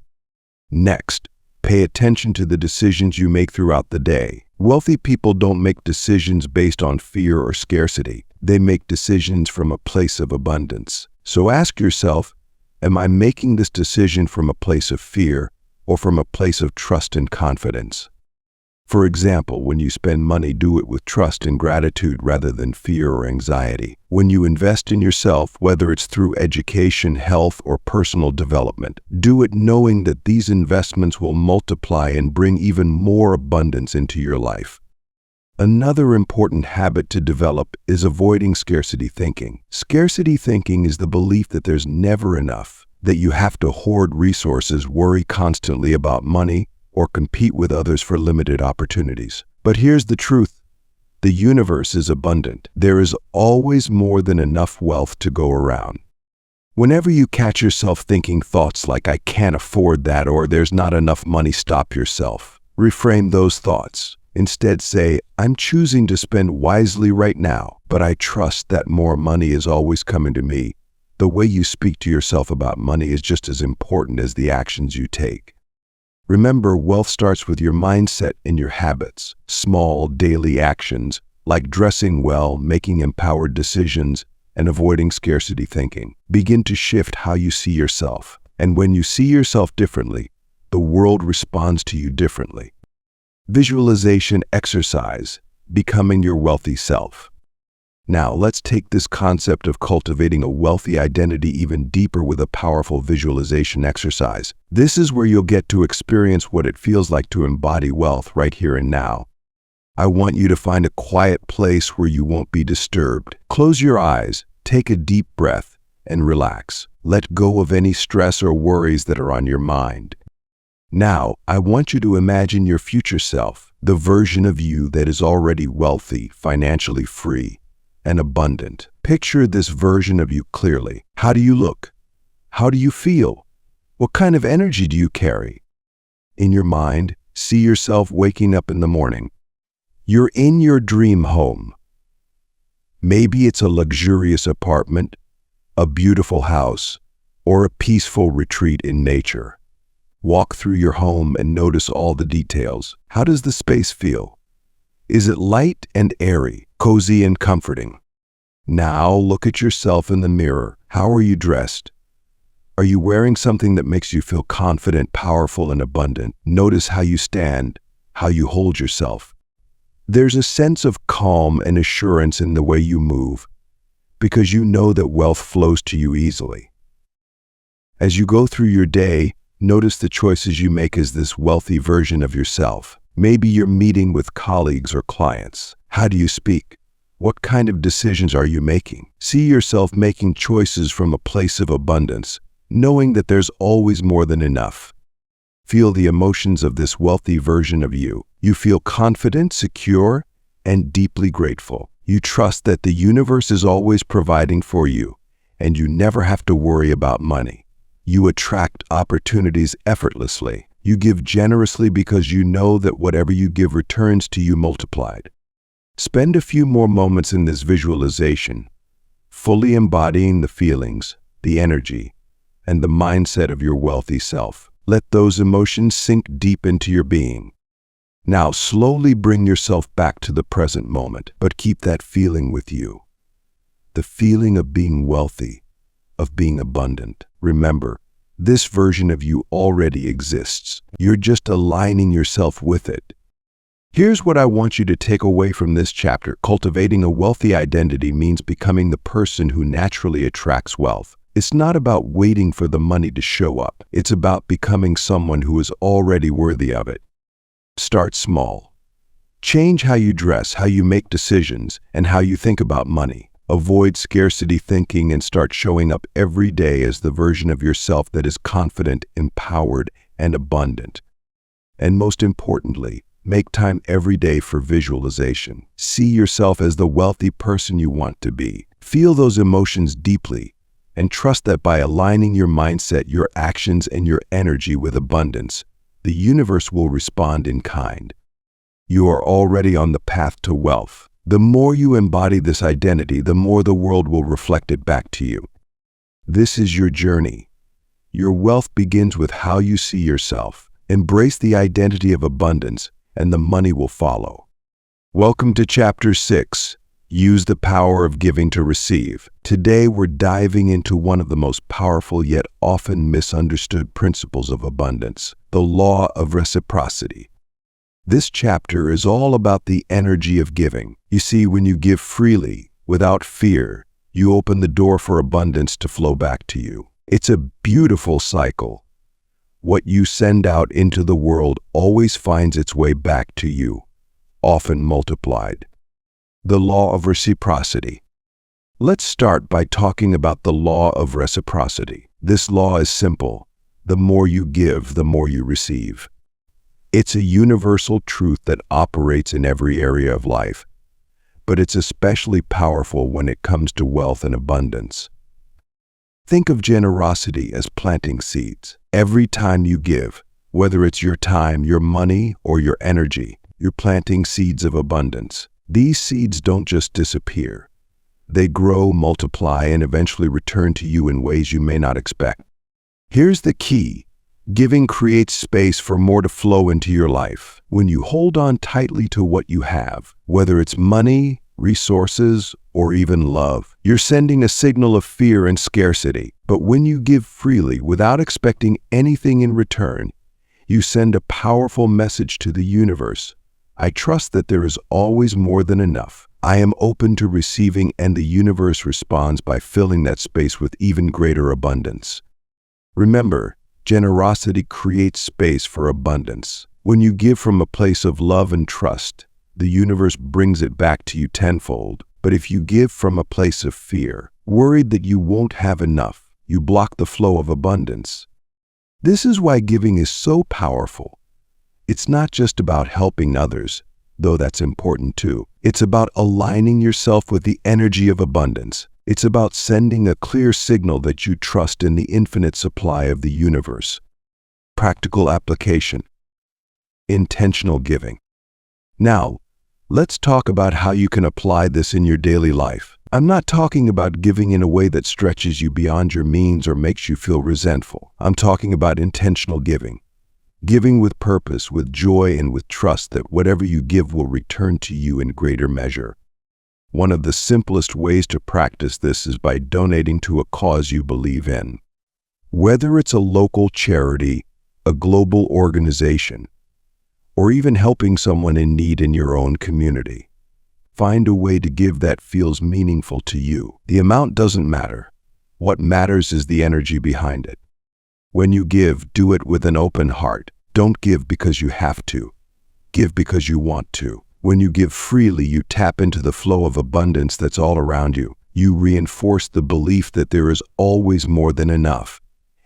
Next, pay attention to the decisions you make throughout the day. Wealthy people don't make decisions based on fear or scarcity. They make decisions from a place of abundance. So ask yourself, am I making this decision from a place of fear or from a place of trust and confidence? For example, when you spend money, do it with trust and gratitude rather than fear or anxiety. When you invest in yourself, whether it's through education, health, or personal development, do it knowing that these investments will multiply and bring even more abundance into your life. Another important habit to develop is avoiding scarcity thinking. Scarcity thinking is the belief that there's never enough, that you have to hoard resources, worry constantly about money, or compete with others for limited opportunities. But here's the truth. The universe is abundant. There is always more than enough wealth to go around. Whenever you catch yourself thinking thoughts like, I can't afford that, or there's not enough money, stop yourself. Reframe those thoughts. Instead say, I'm choosing to spend wisely right now, but I trust that more money is always coming to me. The way you speak to yourself about money is just as important as the actions you take. Remember, wealth starts with your mindset and your habits. Small daily actions like dressing well, making empowered decisions, and avoiding scarcity thinking begin to shift how you see yourself. And when you see yourself differently, the world responds to you differently. Visualization exercise, becoming your wealthy self. Now, let's take this concept of cultivating a wealthy identity even deeper with a powerful visualization exercise. This is where you'll get to experience what it feels like to embody wealth right here and now. I want you to find a quiet place where you won't be disturbed. Close your eyes, take a deep breath, and relax. Let go of any stress or worries that are on your mind. Now, I want you to imagine your future self, the version of you that is already wealthy, financially free, and abundant. Picture this version of you clearly. How do you look? How do you feel? What kind of energy do you carry? In your mind, see yourself waking up in the morning. You're in your dream home. Maybe it's a luxurious apartment, a beautiful house, or a peaceful retreat in nature. Walk through your home and notice all the details. How does the space feel? Is it light and airy, cozy and comforting? Now look at yourself in the mirror. How are you dressed? Are you wearing something that makes you feel confident, powerful, and abundant? Notice how you stand, how you hold yourself. There's a sense of calm and assurance in the way you move, because you know that wealth flows to you easily. As you go through your day, notice the choices you make as this wealthy version of yourself. Maybe you're meeting with colleagues or clients. How do you speak? What kind of decisions are you making? See yourself making choices from a place of abundance, knowing that there's always more than enough. Feel the emotions of this wealthy version of you. You feel confident, secure, and deeply grateful. You trust that the universe is always providing for you, and you never have to worry about money. You attract opportunities effortlessly. You give generously because you know that whatever you give returns to you multiplied. Spend a few more moments in this visualization, fully embodying the feelings, the energy, and the mindset of your wealthy self. Let those emotions sink deep into your being. Now slowly bring yourself back to the present moment, but keep that feeling with you. The feeling of being wealthy, of being abundant. Remember, this version of you already exists. You're just aligning yourself with it. Here's what I want you to take away from this chapter. Cultivating a wealthy identity means becoming the person who naturally attracts wealth. It's not about waiting for the money to show up. It's about becoming someone who is already worthy of it. Start small. Change how you dress, how you make decisions, and how you think about money. Avoid scarcity thinking and start showing up every day as the version of yourself that is confident, empowered, and abundant. And most importantly, make time every day for visualization. See yourself as the wealthy person you want to be. Feel those emotions deeply and trust that by aligning your mindset, your actions, and your energy with abundance, the universe will respond in kind. You are already on the path to wealth. The more you embody this identity, the more the world will reflect it back to you. This is your journey. Your wealth begins with how you see yourself. Embrace the identity of abundance, and the money will follow. Welcome to Chapter 6. Use the power of giving to receive. Today we're diving into one of the most powerful yet often misunderstood principles of abundance, the law of reciprocity. This chapter is all about the energy of giving. You see, when you give freely, without fear, you open the door for abundance to flow back to you. It's a beautiful cycle. What you send out into the world always finds its way back to you, often multiplied. The law of reciprocity. Let's start by talking about the law of reciprocity. This law is simple. The more you give, the more you receive. It's a universal truth that operates in every area of life, but it's especially powerful when it comes to wealth and abundance. Think of generosity as planting seeds. Every time you give, whether it's your time, your money, or your energy, you're planting seeds of abundance. These seeds don't just disappear. They grow, multiply, and eventually return to you in ways you may not expect. Here's the key. Giving creates space for more to flow into your life. When you hold on tightly to what you have, whether it's money, resources, or even love, you're sending a signal of fear and scarcity. But when you give freely without expecting anything in return, you send a powerful message to the universe. I trust that there is always more than enough. I am open to receiving, and the universe responds by filling that space with even greater abundance. Remember, generosity creates space for abundance. When you give from a place of love and trust, the universe brings it back to you tenfold. But if you give from a place of fear, worried that you won't have enough, you block the flow of abundance. This is why giving is so powerful. It's not just about helping others, though that's important too. It's about aligning yourself with the energy of abundance. It's about sending a clear signal that you trust in the infinite supply of the universe. Practical application. Intentional giving. Now, let's talk about how you can apply this in your daily life. I'm not talking about giving in a way that stretches you beyond your means or makes you feel resentful. I'm talking about intentional giving. Giving with purpose, with joy, and with trust that whatever you give will return to you in greater measure. One of the simplest ways to practice this is by donating to a cause you believe in. Whether it's a local charity, a global organization, or even helping someone in need in your own community, find a way to give that feels meaningful to you. The amount doesn't matter. What matters is the energy behind it. When you give, do it with an open heart. Don't give because you have to. Give because you want to. When you give freely, you tap into the flow of abundance that's all around you. You reinforce the belief that there is always more than enough,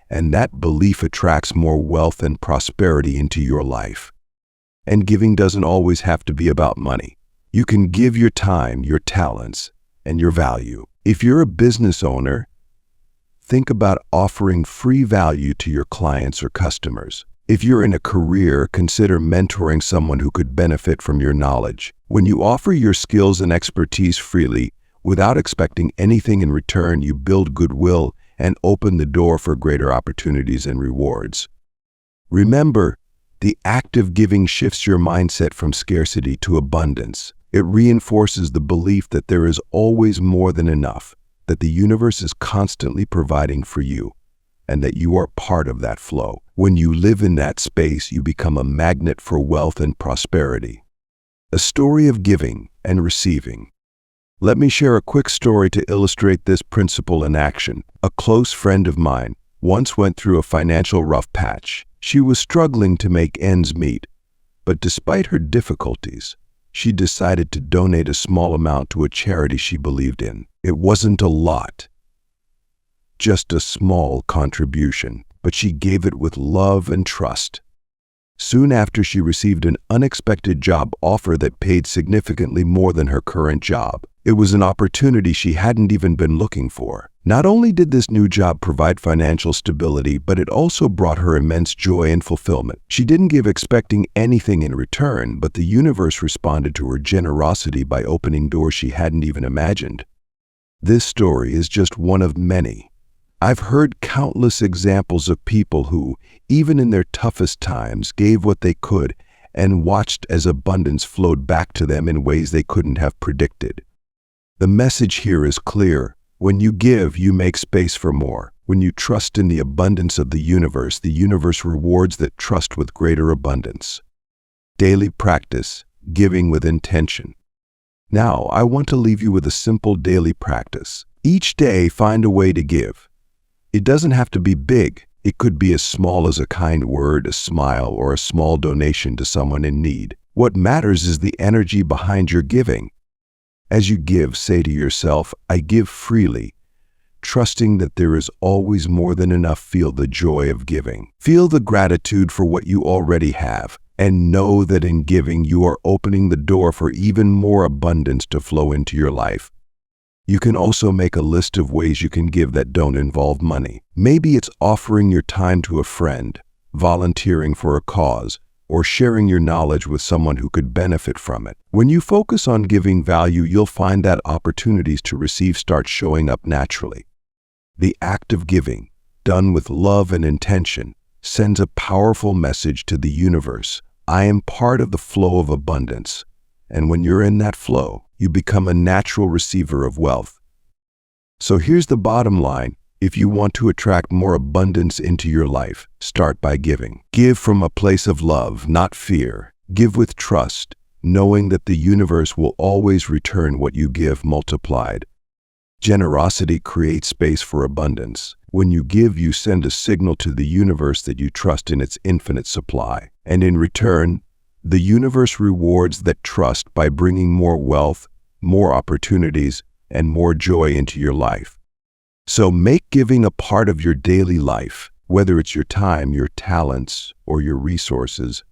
and that belief attracts more wealth and prosperity into your life. And giving doesn't always have to be about money. You can give your time, your talents, and your value. If you're a business owner, think about offering free value to your clients or customers. If you're in a career, consider mentoring someone who could benefit from your knowledge. When you offer your skills and expertise freely, without expecting anything in return, you build goodwill and open the door for greater opportunities and rewards. Remember, the act of giving shifts your mindset from scarcity to abundance. It reinforces the belief that there is always more than enough, that the universe is constantly providing for you, and that you are part of that flow. When you live in that space, you become a magnet for wealth and prosperity. A story of giving and receiving. Let me share a quick story to illustrate this principle in action. A close friend of mine once went through a financial rough patch. She was struggling to make ends meet, but despite her difficulties, she decided to donate a small amount to a charity she believed in. It wasn't a lot, just a small contribution, but she gave it with love and trust. Soon after, she received an unexpected job offer that paid significantly more than her current job. It was an opportunity she hadn't even been looking for. Not only did this new job provide financial stability, but it also brought her immense joy and fulfillment. She didn't give expecting anything in return, but the universe responded to her generosity by opening doors she hadn't even imagined. This story is just one of many. I've heard countless examples of people who, even in their toughest times, gave what they could and watched as abundance flowed back to them in ways they couldn't have predicted. The message here is clear. When you give, you make space for more. When you trust in the abundance of the universe rewards that trust with greater abundance. Daily practice, giving with intention. Now, I want to leave you with a simple daily practice. Each day, find a way to give. It doesn't have to be big. It could be as small as a kind word, a smile, or a small donation to someone in need. What matters is the energy behind your giving. As you give, say to yourself, I give freely, trusting that there is always more than enough. Feel the joy of giving. Feel the gratitude for what you already have, and know that in giving you are opening the door for even more abundance to flow into your life. You can also make a list of ways you can give that don't involve money. Maybe it's offering your time to a friend, volunteering for a cause, or sharing your knowledge with someone who could benefit from it. When you focus on giving value, you'll find that opportunities to receive start showing up naturally. The act of giving, done with love and intention, sends a powerful message to the universe. I am part of the flow of abundance. And when you're in that flow, you become a natural receiver of wealth. So here's the bottom line. If you want to attract more abundance into your life, start by giving. Give from a place of love, not fear. Give with trust, knowing that the universe will always return what you give multiplied. Generosity creates space for abundance. When you give, you send a signal to the universe that you trust in its infinite supply. And in return, the universe rewards that trust by bringing more wealth, more opportunities, and more joy into your life. So make giving a part of your daily life, whether it's your time, your talents, or your resources.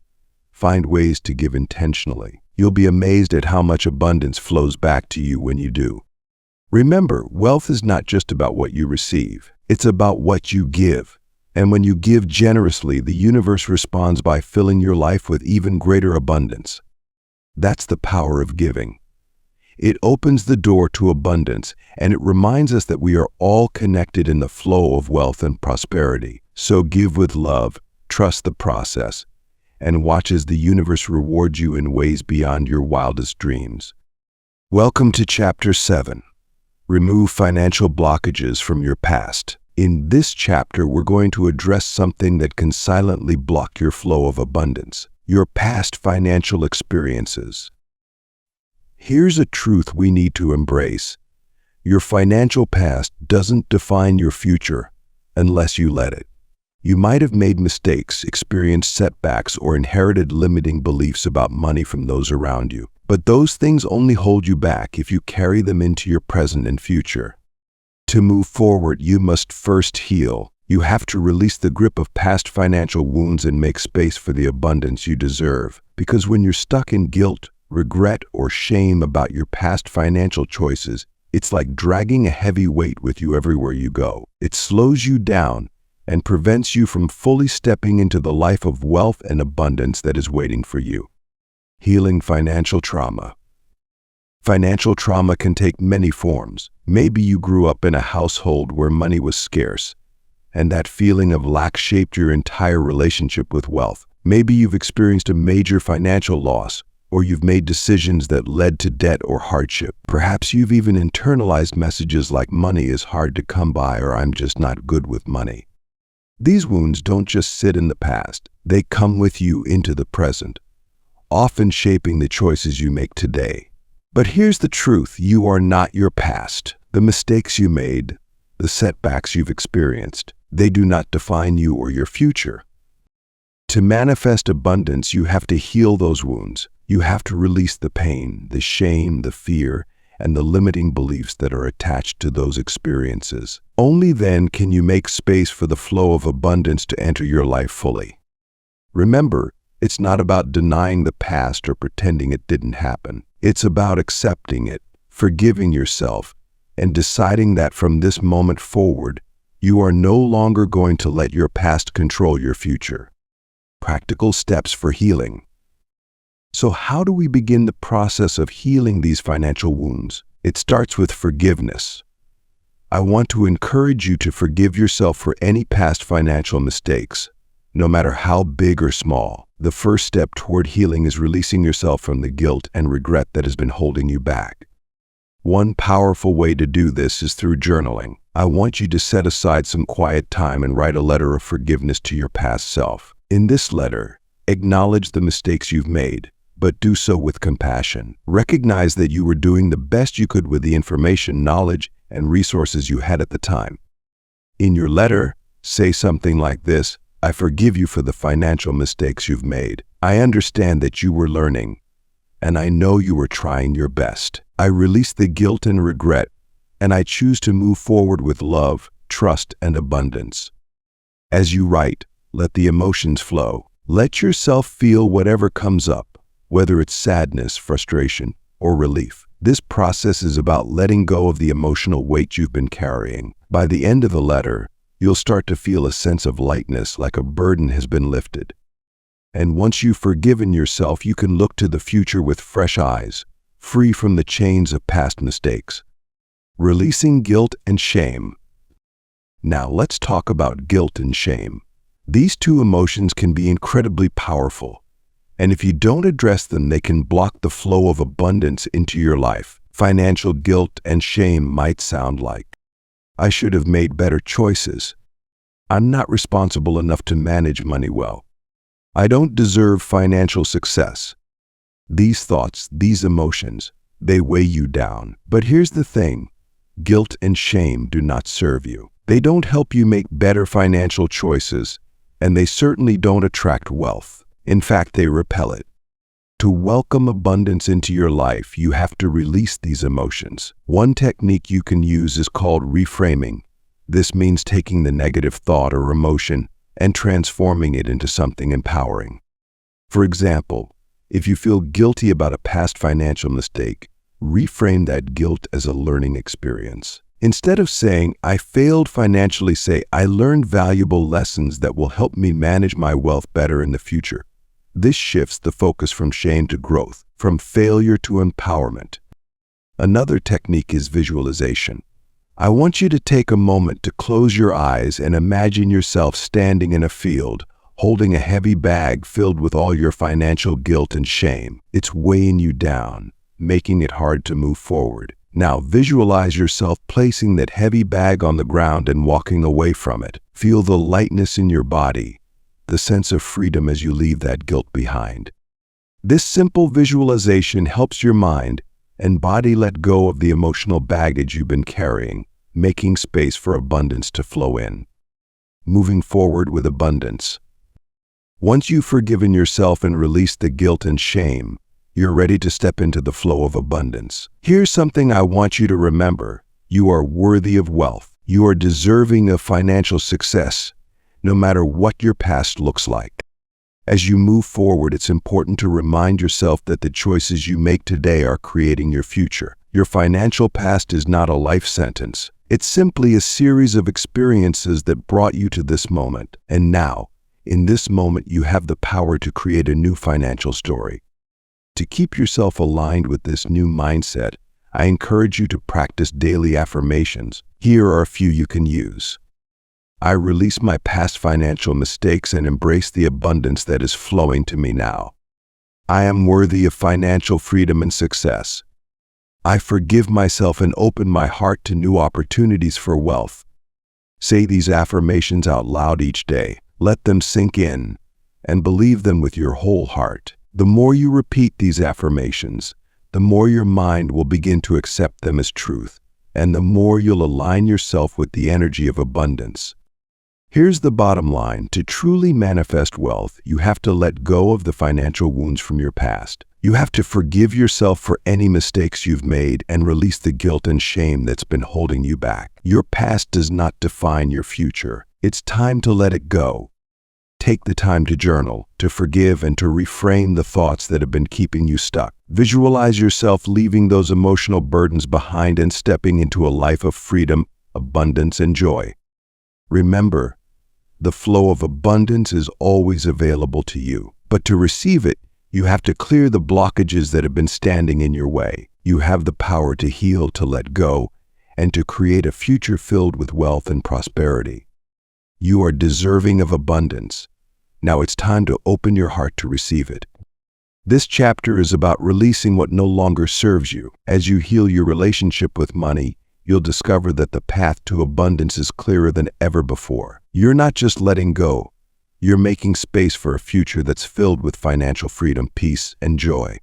Find ways to give intentionally. You'll be amazed at how much abundance flows back to you when you do. Remember, wealth is not just about what you receive. It's about what you give. And when you give generously, the universe responds by filling your life with even greater abundance. That's the power of giving. It opens the door to abundance, and it reminds us that we are all connected in the flow of wealth and prosperity. So give with love, trust the process, and watch as the universe rewards you in ways beyond your wildest dreams. Welcome to Chapter 7. Remove financial blockages from your past. In this chapter, we're going to address something that can silently block your flow of abundance: your past financial experiences. Here's a truth we need to embrace. Your financial past doesn't define your future unless you let it. You might have made mistakes, experienced setbacks, or inherited limiting beliefs about money from those around you. But those things only hold you back if you carry them into your present and future. To move forward, you must first heal. You have to release the grip of past financial wounds and make space for the abundance you deserve. Because when you're stuck in guilt, regret, or shame about your past financial choices, it's like dragging a heavy weight with you everywhere you go. It slows you down and prevents you from fully stepping into the life of wealth and abundance that is waiting for you. Healing financial trauma. Financial trauma can take many forms. Maybe you grew up in a household where money was scarce, and that feeling of lack shaped your entire relationship with wealth. Maybe you've experienced a major financial loss, or you've made decisions that led to debt or hardship. Perhaps you've even internalized messages like money is hard to come by or I'm just not good with money. These wounds don't just sit in the past, they come with you into the present, often shaping the choices you make today. But here's the truth: you are not your past. The mistakes you made, the setbacks you've experienced, they do not define you or your future. To manifest abundance, you have to heal those wounds. You have to release the pain, the shame, the fear, and the limiting beliefs that are attached to those experiences. Only then can you make space for the flow of abundance to enter your life fully. Remember, it's not about denying the past or pretending it didn't happen. It's about accepting it, forgiving yourself, and deciding that from this moment forward, you are no longer going to let your past control your future. Practical steps for healing. So how do we begin the process of healing these financial wounds? It starts with forgiveness. I want to encourage you to forgive yourself for any past financial mistakes, no matter how big or small. The first step toward healing is releasing yourself from the guilt and regret that has been holding you back. One powerful way to do this is through journaling. I want you to set aside some quiet time and write a letter of forgiveness to your past self. In this letter, acknowledge the mistakes you've made, but do so with compassion. Recognize that you were doing the best you could with the information, knowledge, and resources you had at the time. In your letter, say something like this: I forgive you for the financial mistakes you've made. I understand that you were learning, and I know you were trying your best. I release the guilt and regret, and I choose to move forward with love, trust, and abundance. As you write, let the emotions flow. Let yourself feel whatever comes up, whether it's sadness, frustration, or relief. This process is about letting go of the emotional weight you've been carrying. By the end of the letter, you'll start to feel a sense of lightness, like a burden has been lifted. And once you've forgiven yourself, you can look to the future with fresh eyes, free from the chains of past mistakes. Releasing guilt and shame. Now let's talk about guilt and shame. These two emotions can be incredibly powerful, and if you don't address them, they can block the flow of abundance into your life. Financial guilt and shame might sound like, I should have made better choices. I'm not responsible enough to manage money well. I don't deserve financial success. These thoughts, these emotions, they weigh you down. But here's the thing: guilt and shame do not serve you. They don't help you make better financial choices, and they certainly don't attract wealth. In fact, they repel it. To welcome abundance into your life, you have to release these emotions. One technique you can use is called reframing. This means taking the negative thought or emotion and transforming it into something empowering. For example, if you feel guilty about a past financial mistake, reframe that guilt as a learning experience. Instead of saying, I failed financially, say, I learned valuable lessons that will help me manage my wealth better in the future. This shifts the focus from shame to growth, from failure to empowerment. Another technique is visualization. I want you to take a moment to close your eyes and imagine yourself standing in a field, holding a heavy bag filled with all your financial guilt and shame. It's weighing you down, making it hard to move forward. Now visualize yourself placing that heavy bag on the ground and walking away from it. Feel the lightness in your body, the sense of freedom as you leave that guilt behind. This simple visualization helps your mind and body let go of the emotional baggage you've been carrying, making space for abundance to flow in. Moving forward with abundance. Once you've forgiven yourself and released the guilt and shame, you're ready to step into the flow of abundance. Here's something I want you to remember. You are worthy of wealth. You are deserving of financial success, no matter what your past looks like. As you move forward, it's important to remind yourself that the choices you make today are creating your future. Your financial past is not a life sentence. It's simply a series of experiences that brought you to this moment. And now, in this moment, you have the power to create a new financial story. To keep yourself aligned with this new mindset, I encourage you to practice daily affirmations. Here are a few you can use. I release my past financial mistakes and embrace the abundance that is flowing to me now. I am worthy of financial freedom and success. I forgive myself and open my heart to new opportunities for wealth. Say these affirmations out loud each day. Let them sink in and believe them with your whole heart. The more you repeat these affirmations, the more your mind will begin to accept them as truth, and the more you'll align yourself with the energy of abundance. Here's the bottom line. To truly manifest wealth, you have to let go of the financial wounds from your past. You have to forgive yourself for any mistakes you've made and release the guilt and shame that's been holding you back. Your past does not define your future. It's time to let it go. Take the time to journal, to forgive, and to reframe the thoughts that have been keeping you stuck. Visualize yourself leaving those emotional burdens behind and stepping into a life of freedom, abundance, and joy. Remember, the flow of abundance is always available to you. But to receive it, you have to clear the blockages that have been standing in your way. You have the power to heal, to let go, and to create a future filled with wealth and prosperity. You are deserving of abundance. Now it's time to open your heart to receive it. This chapter is about releasing what no longer serves you. As you heal your relationship with money, you'll discover that the path to abundance is clearer than ever before. You're not just letting go. You're making space for a future that's filled with financial freedom, peace, and joy.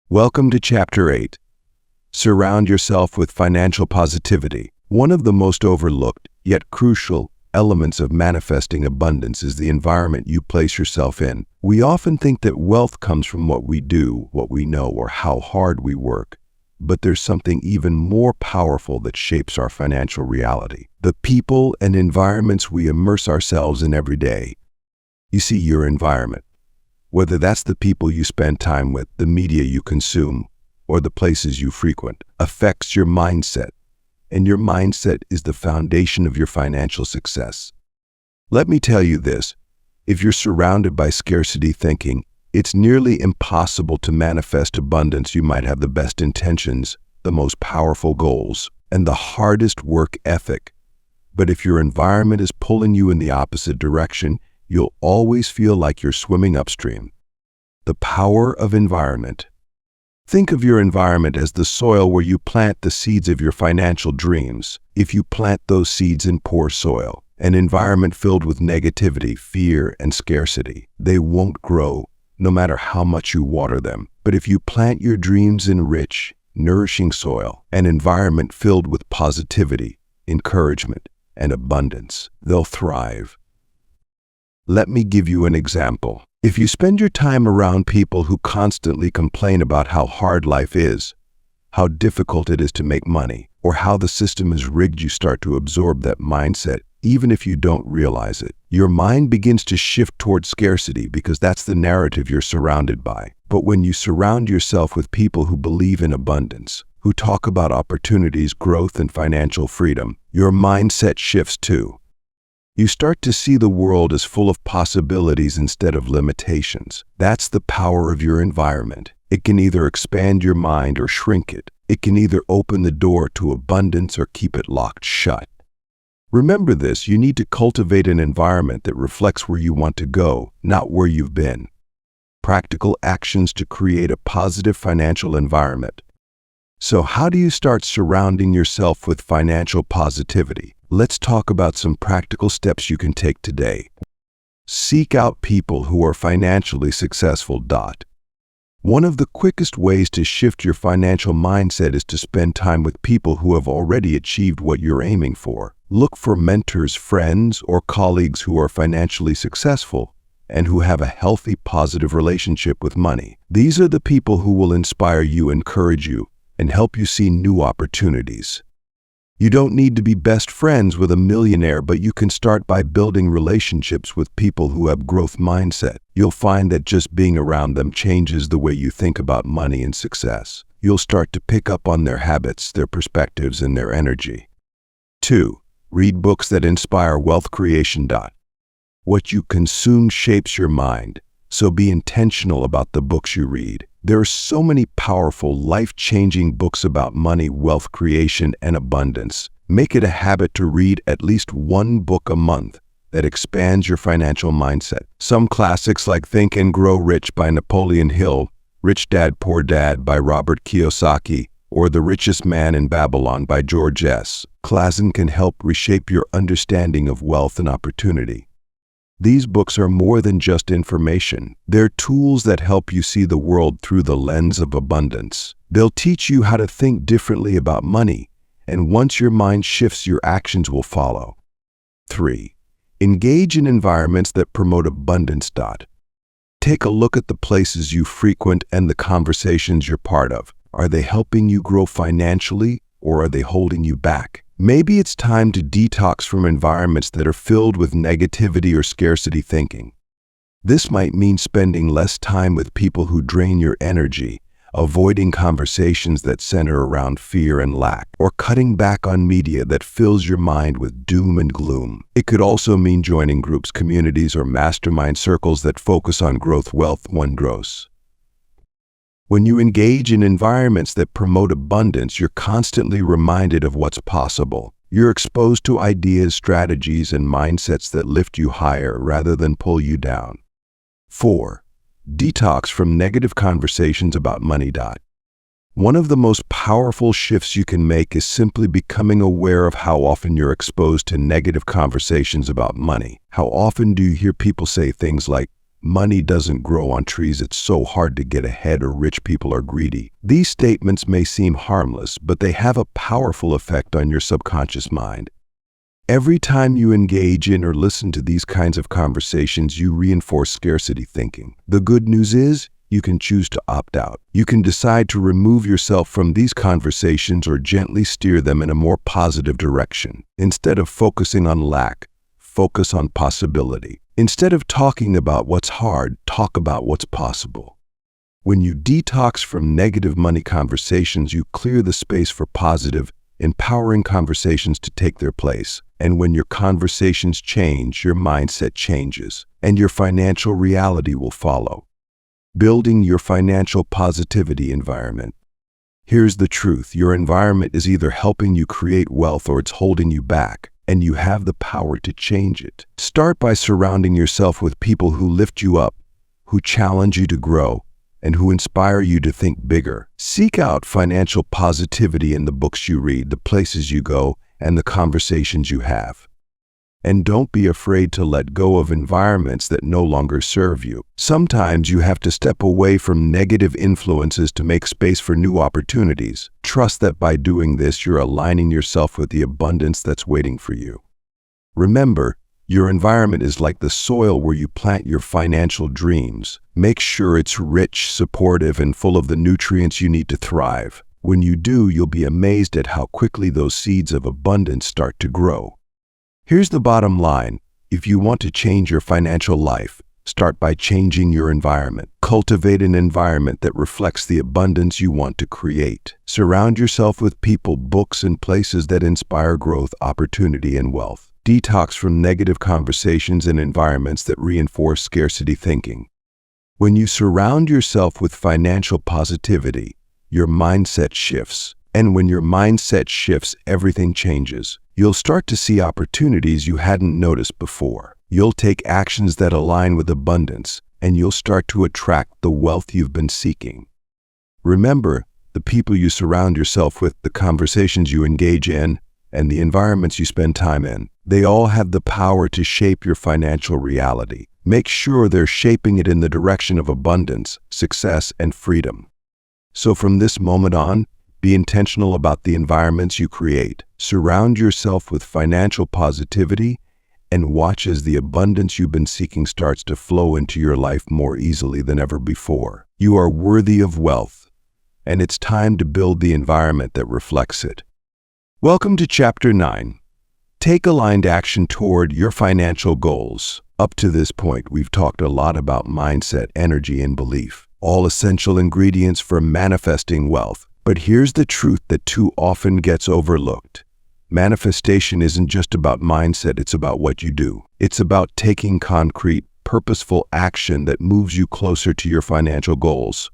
Welcome to Chapter 8. Surround yourself with financial positivity. One of the most overlooked, yet crucial, elements of manifesting abundance is the environment you place yourself in. We often think that wealth comes from what we do, what we know, or how hard we work. But there's something even more powerful that shapes our financial reality: the people and environments we immerse ourselves in every day. You see, your environment, whether that's the people you spend time with, the media you consume, or the places you frequent, affects your mindset. And your mindset is the foundation of your financial success. Let me tell you this: if you're surrounded by scarcity thinking, it's nearly impossible to manifest abundance. You might have the best intentions, the most powerful goals, and the hardest work ethic. But if your environment is pulling you in the opposite direction, you'll always feel like you're swimming upstream. The power of environment. Think of your environment as the soil where you plant the seeds of your financial dreams. If you plant those seeds in poor soil, an environment filled with negativity, fear, and scarcity, they won't grow, no matter how much you water them. But if you plant your dreams in rich, nourishing soil, an environment filled with positivity, encouragement, and abundance, they'll thrive. Let me give you an example. If you spend your time around people who constantly complain about how hard life is, how difficult it is to make money, or how the system is rigged, you start to absorb that mindset, even if you don't realize it. Your mind begins to shift toward scarcity because that's the narrative you're surrounded by. But when you surround yourself with people who believe in abundance, who talk about opportunities, growth, and financial freedom, your mindset shifts too. You start to see the world as full of possibilities instead of limitations. That's the power of your environment. It can either expand your mind or shrink it. It can either open the door to abundance or keep it locked shut. Remember this: you need to cultivate an environment that reflects where you want to go, not where you've been. Practical actions to create a positive financial environment. So how do you start surrounding yourself with financial positivity? Let's talk about some practical steps you can take today. Seek out people who are financially successful. One of the quickest ways to shift your financial mindset is to spend time with people who have already achieved what you're aiming for. Look for mentors, friends, or colleagues who are financially successful and who have a healthy, positive relationship with money. These are the people who will inspire you, encourage you, and help you see new opportunities. You don't need to be best friends with a millionaire, but you can start by building relationships with people who have growth mindset. You'll find that just being around them changes the way you think about money and success. You'll start to pick up on their habits, their perspectives, and their energy. 2. Read books that inspire wealth creation. What you consume shapes your mind, so be intentional about the books you read. There are so many powerful, life-changing books about money, wealth creation, and abundance. Make it a habit to read at least one book a month that expands your financial mindset. Some classics like Think and Grow Rich by Napoleon Hill, Rich Dad Poor Dad by Robert Kiyosaki, or The Richest Man in Babylon by George S. Clason can help reshape your understanding of wealth and opportunity. These books are more than just information. They're tools that help you see the world through the lens of abundance. They'll teach you how to think differently about money, and once your mind shifts, your actions will follow. 3. Engage in environments that promote abundance. Take a look at the places you frequent and the conversations you're part of. Are they helping you grow financially, or are they holding you back? Maybe it's time to detox from environments that are filled with negativity or scarcity thinking. This might mean spending less time with people who drain your energy, avoiding conversations that center around fear and lack, or cutting back on media that fills your mind with doom and gloom. It could also mean joining groups, communities, or mastermind circles that focus on growth, wealth, one gross. When you engage in environments that promote abundance, you're constantly reminded of what's possible. You're exposed to ideas, strategies, and mindsets that lift you higher rather than pull you down. 4. Detox from negative conversations about money. One of the most powerful shifts you can make is simply becoming aware of how often you're exposed to negative conversations about money. How often do you hear people say things like, "Money doesn't grow on trees, it's so hard to get ahead," or "rich people are greedy"? These statements may seem harmless, but they have a powerful effect on your subconscious mind. Every time you engage in or listen to these kinds of conversations, you reinforce scarcity thinking. The good news is, you can choose to opt out. You can decide to remove yourself from these conversations or gently steer them in a more positive direction. Instead of focusing on lack, focus on possibility. Instead of talking about what's hard, talk about what's possible. When you detox from negative money conversations, you clear the space for positive, empowering conversations to take their place. And when your conversations change, your mindset changes, and your financial reality will follow. Building your financial positivity environment. Here's the truth: your environment is either helping you create wealth or it's holding you back, and you have the power to change it. Start by surrounding yourself with people who lift you up, who challenge you to grow, and who inspire you to think bigger. Seek out financial positivity in the books you read, the places you go, and the conversations you have. And don't be afraid to let go of environments that no longer serve you. Sometimes you have to step away from negative influences to make space for new opportunities. Trust that by doing this, you're aligning yourself with the abundance that's waiting for you. Remember, your environment is like the soil where you plant your financial dreams. Make sure it's rich, supportive, and full of the nutrients you need to thrive. When you do, you'll be amazed at how quickly those seeds of abundance start to grow. Here's the bottom line: if you want to change your financial life, start by changing your environment. Cultivate an environment that reflects the abundance you want to create. Surround yourself with people, books, and places that inspire growth, opportunity, and wealth. Detox from negative conversations and environments that reinforce scarcity thinking. When you surround yourself with financial positivity, your mindset shifts. And when your mindset shifts, everything changes. You'll start to see opportunities you hadn't noticed before. You'll take actions that align with abundance, and you'll start to attract the wealth you've been seeking. Remember, the people you surround yourself with, the conversations you engage in, and the environments you spend time in, they all have the power to shape your financial reality. Make sure they're shaping it in the direction of abundance, success, and freedom. So from this moment on, be intentional about the environments you create. Surround yourself with financial positivity and watch as the abundance you've been seeking starts to flow into your life more easily than ever before. You are worthy of wealth, and it's time to build the environment that reflects it. Welcome to Chapter 9. Take aligned action toward your financial goals. Up to this point, we've talked a lot about mindset, energy, and belief, all essential ingredients for manifesting wealth. But here's the truth that too often gets overlooked. Manifestation isn't just about mindset, it's about what you do. It's about taking concrete, purposeful action that moves you closer to your financial goals.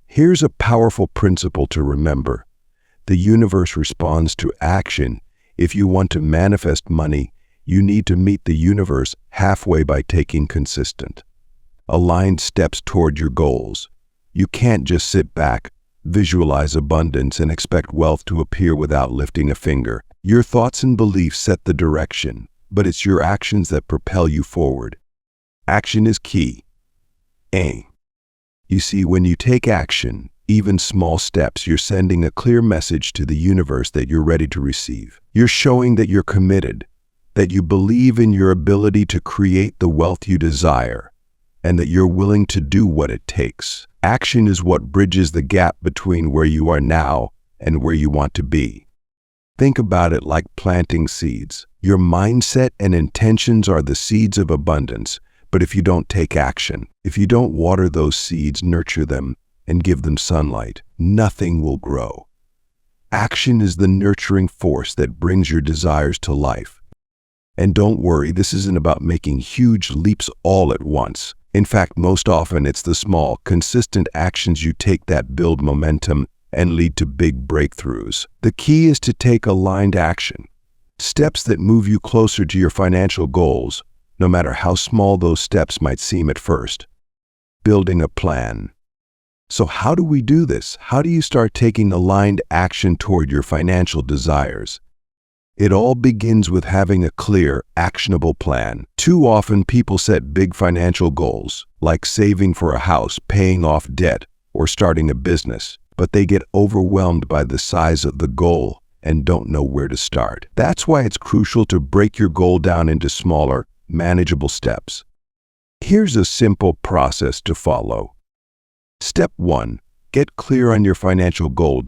Here's a powerful principle to remember. The universe responds to action. If you want to manifest money, you need to meet the universe halfway by taking consistent, aligned steps toward your goals. You can't just sit back, visualize abundance, and expect wealth to appear without lifting a finger. Your thoughts and beliefs set the direction, but it's your actions that propel you forward. Action is key. You see, when you take action, even small steps, you're sending a clear message to the universe that you're ready to receive. You're showing that you're committed, that you believe in your ability to create the wealth you desire, and that you're willing to do what it takes. Action is what bridges the gap between where you are now and where you want to be. Think about it like planting seeds. Your mindset and intentions are the seeds of abundance, But if you don't take action, if you don't water those seeds, nurture them, and give them sunlight, nothing will grow. Action is the nurturing force that brings your desires to life. And don't worry, this isn't about making huge leaps all at once. In fact, most often it's the small, consistent actions you take that build momentum and lead to big breakthroughs. The key is to take aligned action, steps that move you closer to your financial goals, no matter how small those steps might seem at first. Building a plan. So how do we do this? How do you start taking aligned action toward your financial desires? It all begins with having a clear, actionable plan. Too often people set big financial goals, like saving for a house, paying off debt, or starting a business, but they get overwhelmed by the size of the goal and don't know where to start. That's why it's crucial to break your goal down into smaller, manageable steps. Here's a simple process to follow. Step 1. Get clear on your financial goal.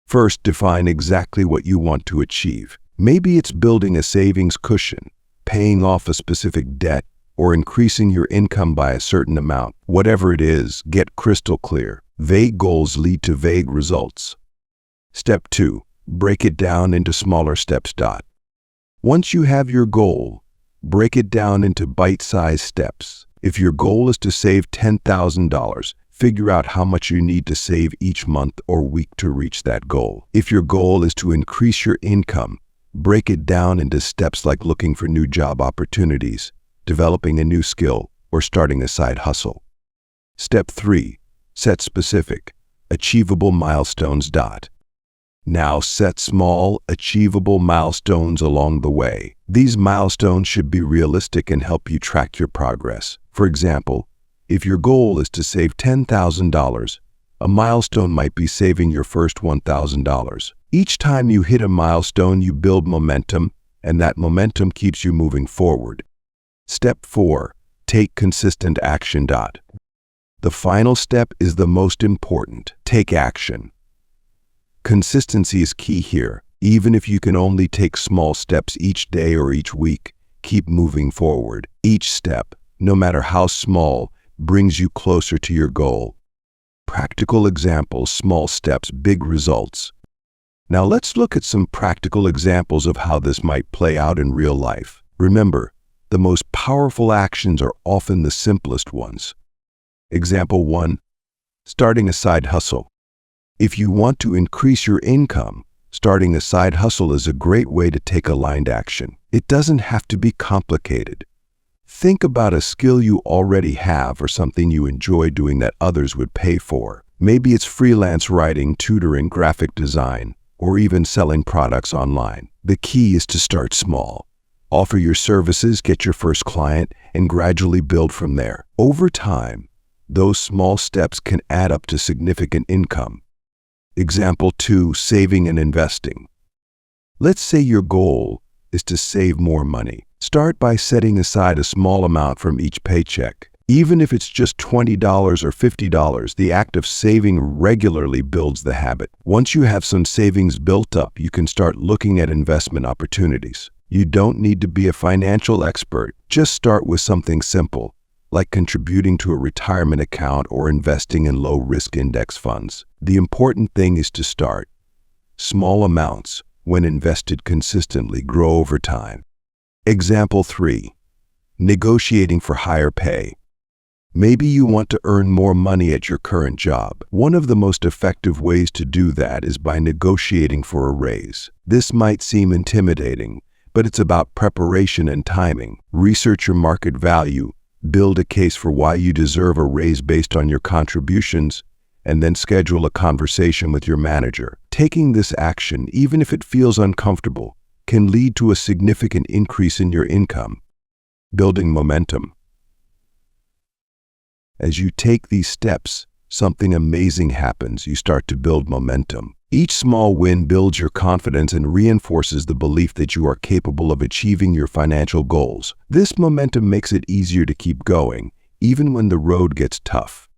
First, define exactly what you want to achieve. Maybe it's building a savings cushion, paying off a specific debt, or increasing your income by a certain amount. Whatever it is, get crystal clear. Vague goals lead to vague results. Step 2. Break it down into smaller steps. Once you have your goal, break it down into bite-sized steps. If your goal is to save $10,000, figure out how much you need to save each month or week to reach that goal. If your goal is to increase your income, break it down into steps like looking for new job opportunities, developing a new skill, or starting a side hustle. Step 3. Set specific, achievable milestones. Now set small, achievable milestones along the way. These milestones should be realistic and help you track your progress. For example, if your goal is to save $10,000, a milestone might be saving your first $1,000. Each time you hit a milestone, you build momentum, and that momentum keeps you moving forward. Step 4. Take consistent action. The final step is the most important. Take action. Consistency is key here. Even if you can only take small steps each day or each week, keep moving forward. Each step, no matter how small, brings you closer to your goal. Practical examples, small steps, big results. Now let's look at some practical examples of how this might play out in real life. Remember, the most powerful actions are often the simplest ones. Example 1. Starting a side hustle. If you want to increase your income, starting a side hustle is a great way to take aligned action. It doesn't have to be complicated. Think about a skill you already have or something you enjoy doing that others would pay for. Maybe it's freelance writing, tutoring, graphic design, or even selling products online. The key is to start small. Offer your services, get your first client, and gradually build from there. Over time, those small steps can add up to significant income. Example 2. Saving and investing. Let's say your goal is to save more money. Start by setting aside a small amount from each paycheck. Even if it's just $20 or $50, the act of saving regularly builds the habit. Once you have some savings built up, you can start looking at investment opportunities. You don't need to be a financial expert. Just start with something simple, like contributing to a retirement account or investing in low-risk index funds. The important thing is to start. Small amounts, when invested consistently, grow over time. Example 3. Negotiating for higher pay. Maybe you want to earn more money at your current job. One of the most effective ways to do that is by negotiating for a raise. This might seem intimidating, but it's about preparation and timing. Research your market value, build a case for why you deserve a raise based on your contributions, and then schedule a conversation with your manager. Taking this action, even if it feels uncomfortable, can lead to a significant increase in your income. Building momentum. As you take these steps, something amazing happens. You start to build momentum. Each small win builds your confidence and reinforces the belief that you are capable of achieving your financial goals. This momentum makes it easier to keep going, even when the road gets tough.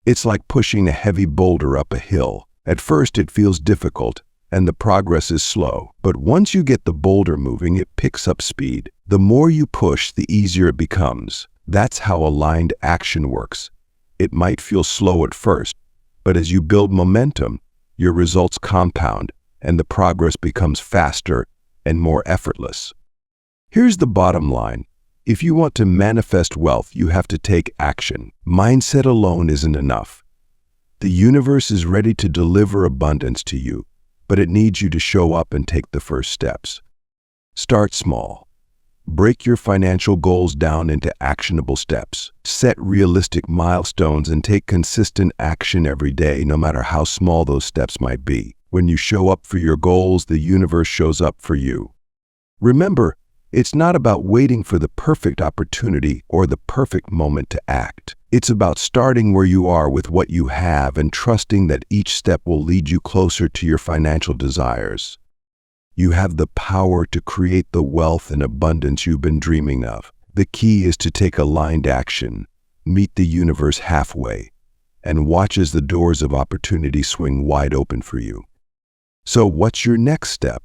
It's like pushing a heavy boulder up a hill. At first it feels difficult, and the progress is slow. But once you get the boulder moving, it picks up speed. The more you push, the easier it becomes. That's how aligned action works. It might feel slow at first, but as you build momentum, your results compound and the progress becomes faster and more effortless. Here's the bottom line. If you want to manifest wealth, you have to take action. Mindset alone isn't enough. The universe is ready to deliver abundance to you, but it needs you to show up and take the first steps. Start small. Break your financial goals down into actionable steps. Set realistic milestones and take consistent action every day, no matter how small those steps might be. When you show up for your goals, the universe shows up for you. Remember, it's not about waiting for the perfect opportunity or the perfect moment to act. It's about starting where you are with what you have and trusting that each step will lead you closer to your financial desires. You have the power to create the wealth and abundance you've been dreaming of. The key is to take aligned action, meet the universe halfway, and watch as the doors of opportunity swing wide open for you. So what's your next step?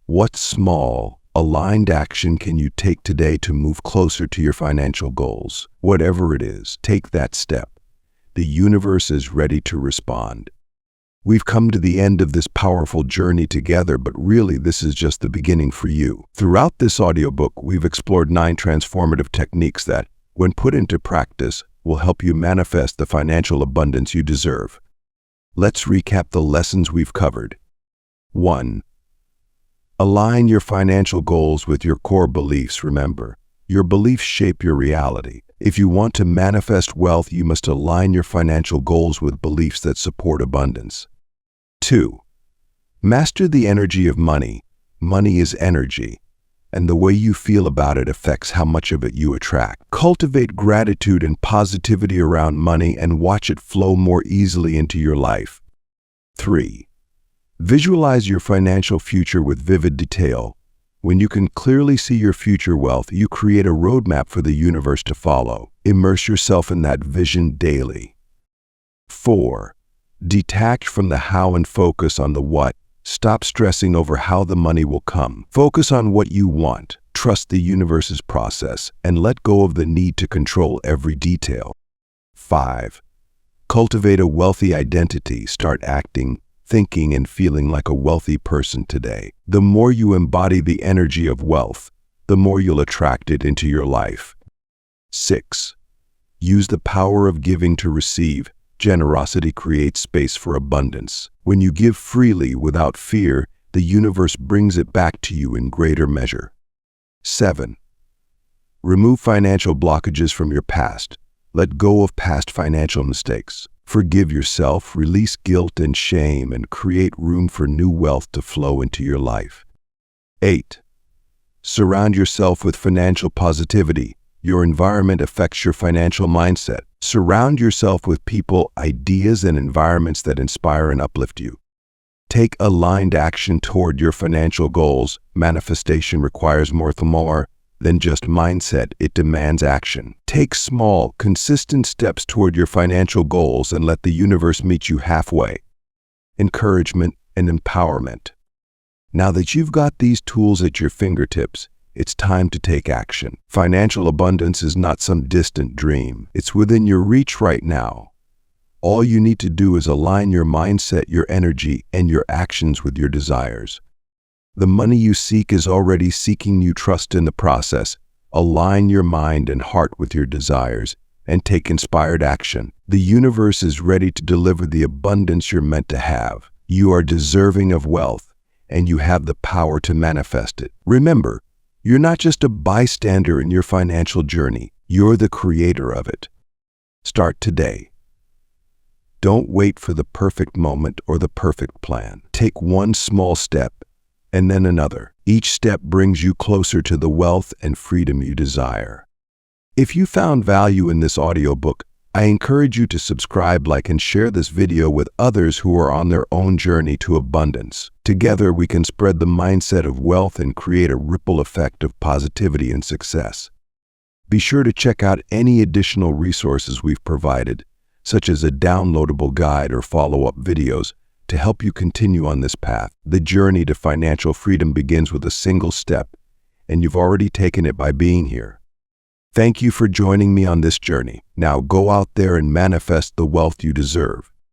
What small, aligned action can you take today to move closer to your financial goals? Whatever it is, take that step. The universe is ready to respond. We've come to the end of this powerful journey together, but really this is just the beginning for you. Throughout this audiobook, we've explored 9 transformative techniques that, when put into practice, will help you manifest the financial abundance you deserve. Let's recap the lessons we've covered. 1. Align your financial goals with your core beliefs. Remember, your beliefs shape your reality. If you want to manifest wealth, you must align your financial goals with beliefs that support abundance. 2. Master the energy of money. Money is energy, and the way you feel about it affects how much of it you attract. Cultivate gratitude and positivity around money and watch it flow more easily into your life. 3. Visualize your financial future with vivid detail. When you can clearly see your future wealth, you create a roadmap for the universe to follow. Immerse yourself in that vision daily. 4. Detach from the how and focus on the what. Stop stressing over how the money will come. Focus on what you want. Trust the universe's process and let go of the need to control every detail. 5. Cultivate a wealthy identity. Start acting, thinking, and feeling like a wealthy person today. The more you embody the energy of wealth, the more you'll attract it into your life. 6. Use the power of giving to receive. Generosity creates space for abundance. When you give freely without fear, the universe brings it back to you in greater measure. 7. Remove financial blockages from your past. Let go of past financial mistakes. Forgive yourself, release guilt and shame, and create room for new wealth to flow into your life. 8. Surround yourself with financial positivity. Your environment affects your financial mindset. Surround yourself with people, ideas, and environments that inspire and uplift you. Take aligned action toward your financial goals. Manifestation requires more than just mindset. It demands action. Take small, consistent steps toward your financial goals and let the universe meet you halfway. Encouragement and empowerment. Now that you've got these tools at your fingertips, it's time to take action. Financial abundance is not some distant dream. It's within your reach right now. All you need to do is align your mindset, your energy, and your actions with your desires. The money you seek is already seeking you. Trust in the process. Align your mind and heart with your desires and take inspired action. The universe is ready to deliver the abundance you're meant to have. You are deserving of wealth, and you have the power to manifest it. Remember, you're not just a bystander in your financial journey. You're the creator of it. Start today. Don't wait for the perfect moment or the perfect plan. Take one small step and then another. Each step brings you closer to the wealth and freedom you desire. If you found value in this audiobook, I encourage you to subscribe, like, and share this video with others who are on their own journey to abundance. Together, we can spread the mindset of wealth and create a ripple effect of positivity and success. Be sure to check out any additional resources we've provided, such as a downloadable guide or follow-up videos, to help you continue on this path. The journey to financial freedom begins with a single step, and you've already taken it by being here. Thank you for joining me on this journey. Now go out there and manifest the wealth you deserve.